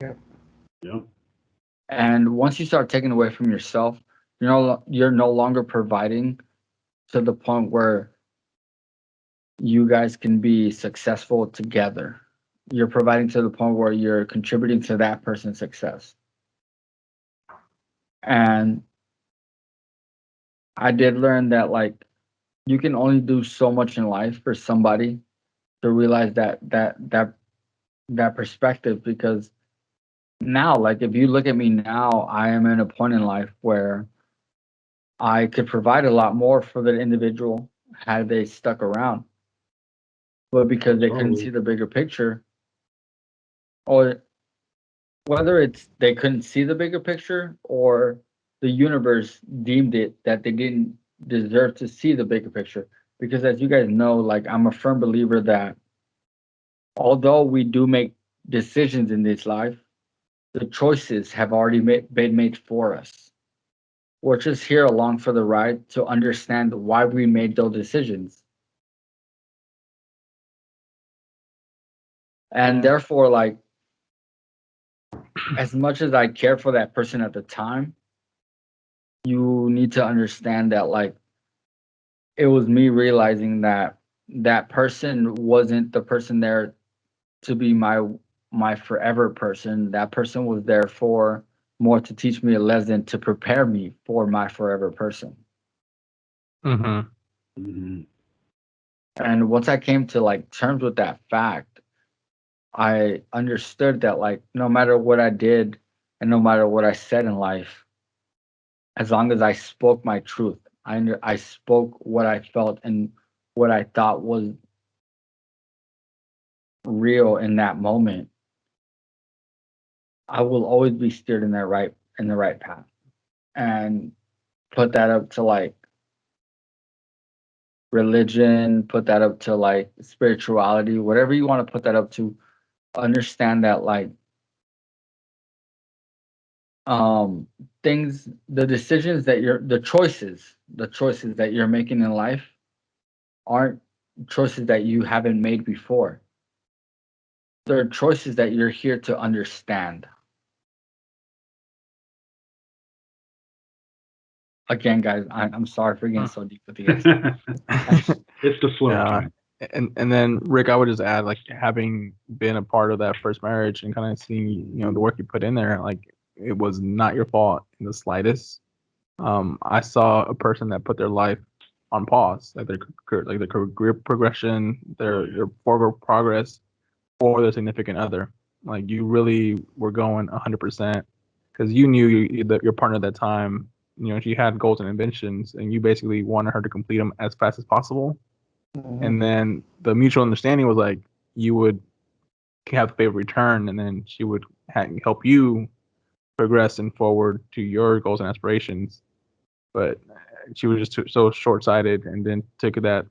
Yeah. Yeah. And once you start taking away from yourself, you're no longer providing to the point where you guys can be successful together. You're providing to the point where you're contributing to that person's success. And I did learn that like you can only do so much in life for somebody to realize that perspective. Because now, like if you look at me now, I am in a point in life where I could provide a lot more for the individual had they stuck around. But because they couldn't see the bigger picture, or whether it's they couldn't see the bigger picture or the universe deemed it that they didn't deserve to see the bigger picture. Because as you guys know, like I'm a firm believer that although we do make decisions in this life, the choices have already been made for us. We're just here along for the ride to understand why we made those decisions. And therefore, like, as much as I care for that person at the time, you need to understand that, like, it was me realizing that that person wasn't the person there to be my forever person. That person was there for more to teach me a lesson to prepare me for my forever person. Mm-hmm. Mm-hmm. And once I came to like terms with that fact, I understood that like no matter what I did and no matter what I said in life, as long as I spoke my truth, I spoke what I felt and what I thought was real in that moment, I will always be steered in the right path. And put that up to like religion, put that up to like spirituality, whatever you want to put that up to, understand that like things, the decisions that the choices that you're making in life aren't choices that you haven't made before. They're choices that you're here to understand. Again, guys, I'm sorry for getting so deep with you guys. It's the flow. And then Rick, I would just add, like, having been a part of that first marriage and kind of seeing, the work you put in there, like, it was not your fault in the slightest. I saw a person that put their life on pause, like their career progression, their forward progress for their significant other. Like, you really were going 100% because you knew that your partner at that time, she had goals and ambitions, and you basically wanted her to complete them as fast as possible. Mm-hmm. And then the mutual understanding was like you would have a favor return, and then she would help you progress and forward to your goals and aspirations. But she was just so short-sighted and then took that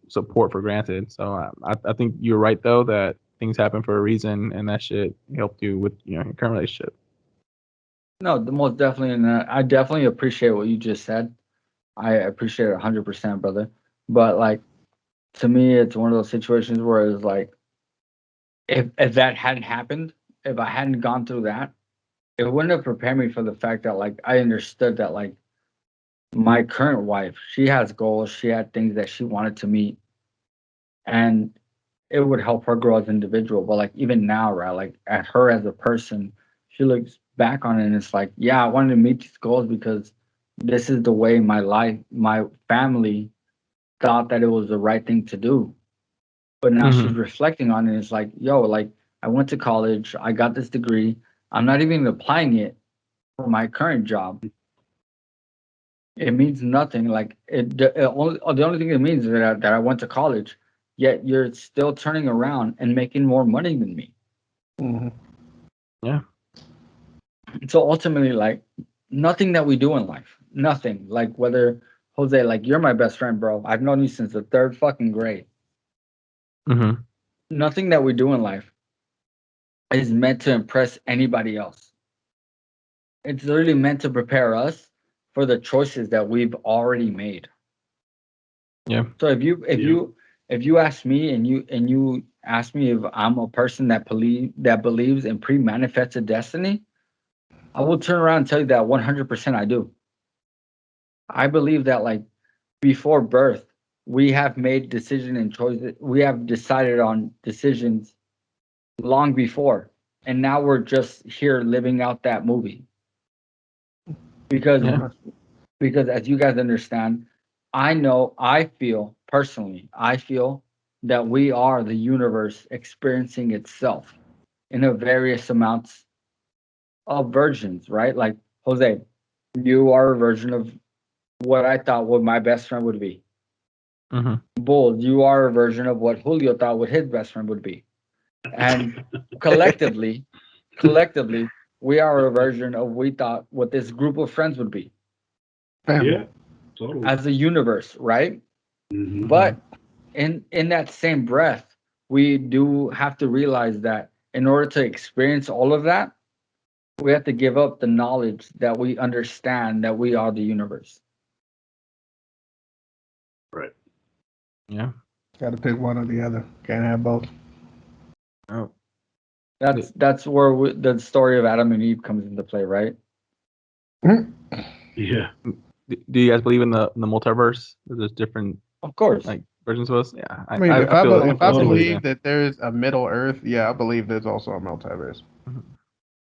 support for granted. So I think you're right though that things happen for a reason, and that shit helped you with your current relationship. No, the most definitely, and I definitely appreciate what you just said. I appreciate it 100%, brother. But like, to me, it's one of those situations where it's like, if that hadn't happened, if I hadn't gone through that, it wouldn't have prepared me for the fact that like I understood that like my current wife, she has goals, she had things that she wanted to meet, and it would help her grow as an individual. But like even now, right, like at her as a person, she looks back on it and it's like, yeah, I wanted to meet these goals because this is the way my life, my family thought that it was the right thing to do. But now she's reflecting on it. And it's like, yo, like I went to college, I got this degree. I'm not even applying it for my current job. It means nothing. Like the only thing it means is that I went to college. Yet you're still turning around and making more money than me. Mm-hmm. Yeah. So ultimately, like nothing that we do in life, nothing. Like whether Jose, like you're my best friend, bro. I've known you since the 3rd fucking grade. Mm-hmm. Nothing that we do in life is meant to impress anybody else. It's literally meant to prepare us for the choices that we've already made. Yeah. So if you ask me and you ask me if I'm a person that believes in pre-manifested destiny, I will turn around and tell you that 100% I do. I believe that like before birth, we have made decision and choices. We have decided on decisions long before, and now we're just here living out that movie. Because as you guys understand, I feel that we are the universe experiencing itself in a various amounts of versions, right? Like Jose, you are a version of what I thought what my best friend would be. Mm-hmm. Bull, you are a version of what Julio thought what his best friend would be. And collectively, we are a version of we thought what this group of friends would be. Yeah, totally. As a universe, right? Mm-hmm. But in that same breath, we do have to realize that in order to experience all of that, we have to give up the knowledge that we understand that we are the universe. Right. Yeah. Got to pick one or the other. Can't have both. Oh. That's where the story of Adam and Eve comes into play, right? Yeah. Do you guys believe in the multiverse? There's different, of course, like versions of us. Yeah. I mean, if I believe that there's a Middle Earth, yeah, I believe there's also a multiverse.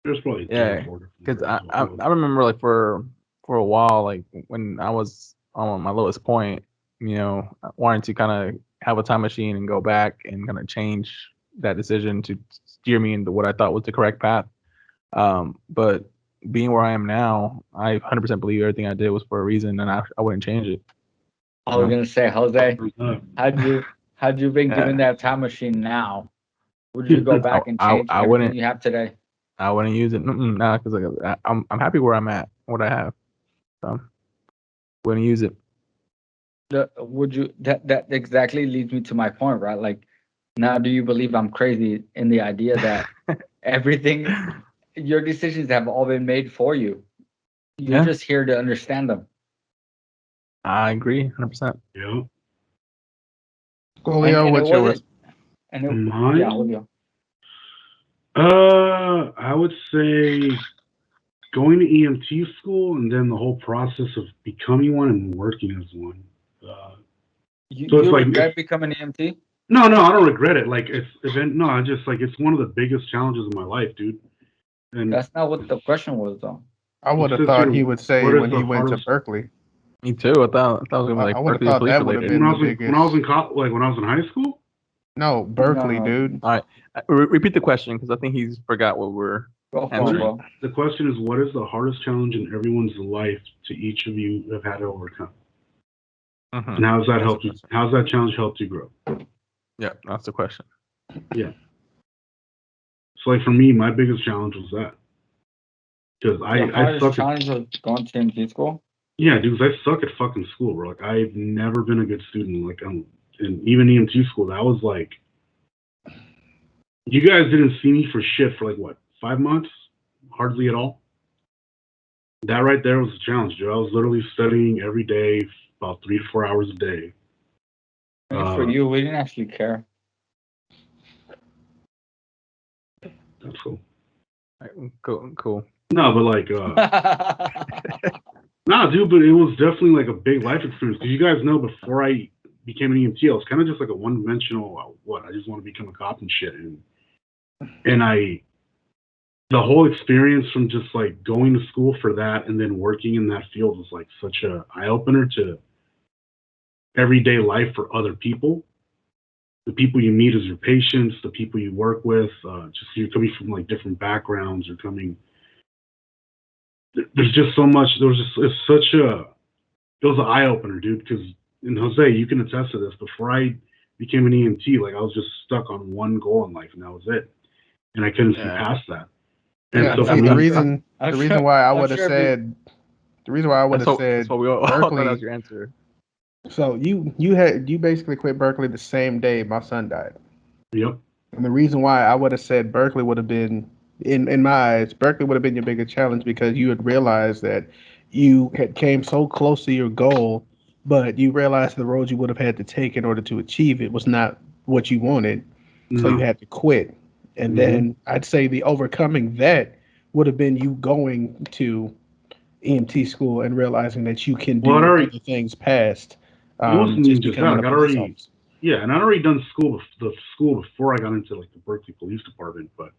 There's probably because I remember like for a while, like when I was on my lowest point, wanting to kind of have a time machine and go back and kind of change that decision to steer me into what I thought was the correct path. But being where I am now, I 100% believe everything I did was for a reason, and I wouldn't change it. I was gonna say, Jose, had you been given that time machine now, would you go back and change everything you have today? I wouldn't use it. No, because I'm happy where I'm at, what I have. So wouldn't use it. Would you? That exactly leads me to my point, right? Like, now do you believe I'm crazy in the idea that everything, your decisions have all been made for you? You're just here to understand them. I agree, 100%. Yeah. Julio, what's yours? Mine? Yeah, Julio. I would say going to EMT school and then the whole process of becoming one and working as one. You regret becoming an EMT? No, I don't regret it. Like I just like it's one of the biggest challenges of my life, dude. And that's not what the question was, though. I would have thought he would say when he went to Berkeley. Me too. I thought it was gonna be like Berkeley police related. When I was in when I was in high school. No, Berkeley, dude. All right, repeat the question because I think he's forgot what we're. The question is, what is the hardest challenge in everyone's life to each of you have had to overcome? And how's that helped you? How's that challenge helped you grow? Yeah, that's the question. Yeah. So, like for me, my biggest challenge was that because I suck. Challenge was going to EMT school. Yeah, dude, I suck at fucking school, bro. Like I've never been a good student. Like and even EMT school, that was like, you guys didn't see me for shit for like what, 5 months? Hardly at all. That right there was a challenge, dude. I was literally studying every day, about 3 to 4 hours a day. For you, we didn't actually care. That's cool. Cool. No, but like, nah, dude, but it was definitely like a big life experience. Because you guys know, before I became an EMT, I was kind of just like a one-dimensional, I just want to become a cop and shit. And the whole experience from just like going to school for that and then working in that field was like such a eye-opener to everyday life for other people. The people you meet as your patients, the people you work with, just you're coming from like different backgrounds, you're coming. There's just so much. It was an eye opener, dude. Because in Jose, you can attest to this. Before I became an EMT, like I was just stuck on one goal in life, and that was it. And I couldn't see past that. And yeah, so the reason why I would have said Berkeley. That's what we all thought that was your answer. So you basically quit Berkeley the same day my son died. Yep. And the reason why I would have said Berkeley would have been, in my eyes, Berkeley would have been your biggest challenge because you had realized that you had came so close to your goal, but you realized the road you would have had to take in order to achieve it was not what you wanted. So you had to quit. And then I'd say the overcoming that would have been you going to EMT school and realizing that you can do other things past. It wasn't even just that. Like I'd already done school before I got into like the Berkeley Police Department. But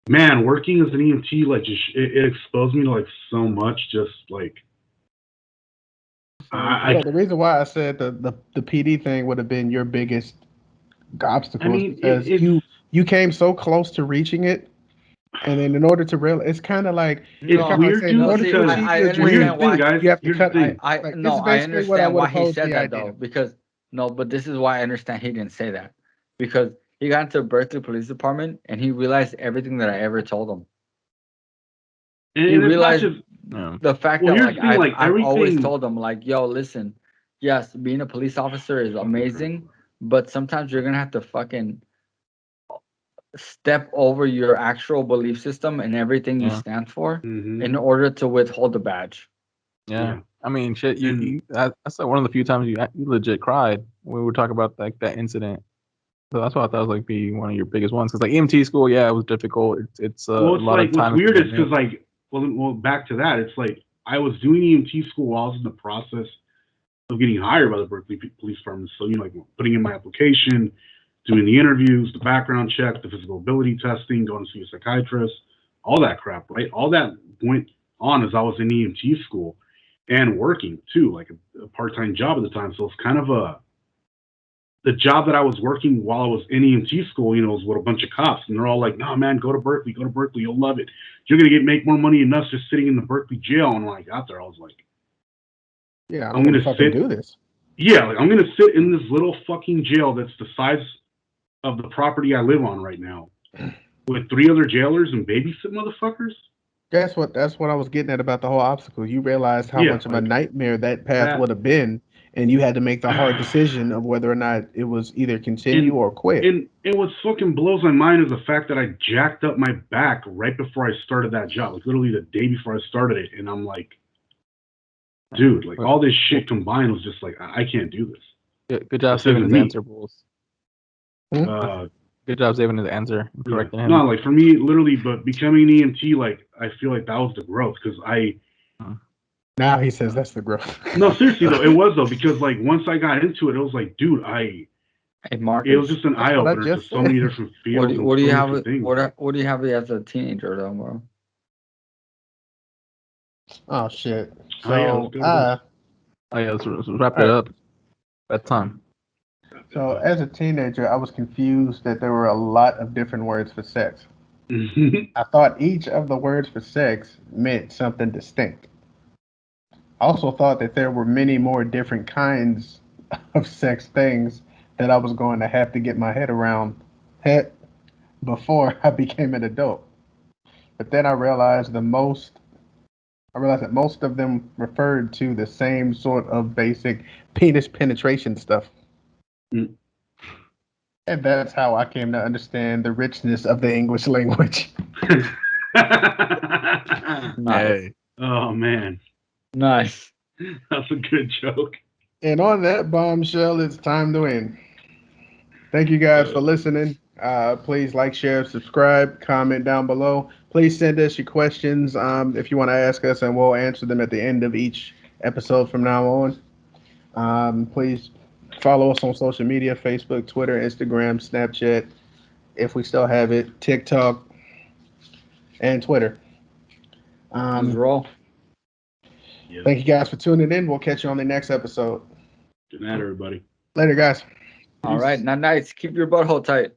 man, working as an EMT, like just it exposed me to like so much. Just like the reason why I said the PD thing would have been your biggest obstacle because you came so close to reaching it. And then in order to realize, it's kind of like it's weird, dude. I understand why you have to cut things. I understand why he said that though, because but this is why I understand he didn't say that, because he got into the Berkeley Police Department and he realized everything that I ever told him. And he realized the fact that I've always told him like, yo, listen, yes, being a police officer is amazing, but sometimes you're gonna have to fucking step over your actual belief system and everything you stand for in order to withhold the badge. Yeah. I mean, shit. That's like one of the few times you legit cried when we were talking about like that incident. So that's why I thought it was like be one of your biggest ones. Because like EMT school, it was difficult. It's a lot of time. What's weird is because like, well, back to that. It's like I was doing EMT school while I was in the process of getting hired by the Berkeley Police Department. So like putting in my application, doing the interviews, the background check, the physical ability testing, going to see a psychiatrist, all that crap, right? All that went on as I was in EMT school and working too, like a part-time job at the time. So it's kind of the job that I was working while I was in EMT school, was with a bunch of cops, and they're all like, "No, man, go to Berkeley, you'll love it. You're gonna make more money than us just sitting in the Berkeley jail." And when I got there, I was like, "Yeah, I'm gonna fucking do this." Yeah, like I'm gonna sit in this little fucking jail that's the size of the property I live on right now with 3 other jailers and babysit motherfuckers. That's what I was getting at about the whole obstacle. You realized how much of a nightmare that path would have been, and you had to make the hard decision of whether or not it was either continue or quit. And what fucking blows my mind is the fact that I jacked up my back right before I started that job, like literally the day before I started it, and I'm like, dude, like all this shit combined was just like, I can't do this. Good job saving his answer, Bulls. Good job saving his answer and correcting him. No, like for me, literally, but becoming an EMT, like I feel like that was the growth because Now he says that's the growth. No, seriously though, it was though because like once I got into it, it was like, dude, Hey, Marcus. It was just an eye opener to so many different fields. What do you have? Things. What do you have as a teenager, though, bro? Oh shit. let's wrap it up. That time. So as a teenager, I was confused that there were a lot of different words for sex. I thought each of the words for sex meant something distinct. I also thought that there were many more different kinds of sex things that I was going to have to get my head around before I became an adult. But then I realized that most of them referred to the same sort of basic penis penetration stuff. And that's how I came to understand the richness of the English language. Nice. Oh, man. Nice. That's a good joke. And on that bombshell, it's time to end. Thank you guys for listening. Please like, share, subscribe, comment down below. Please send us your questions if you want to ask us, and we'll answer them at the end of each episode from now on. Please follow us on social media: Facebook, Twitter, Instagram, Snapchat, if we still have it, TikTok, and Twitter. Roll. Thank you guys for tuning in. We'll catch you on the next episode. Good night, everybody. Later, guys. All right. Not nice. Keep your butthole tight.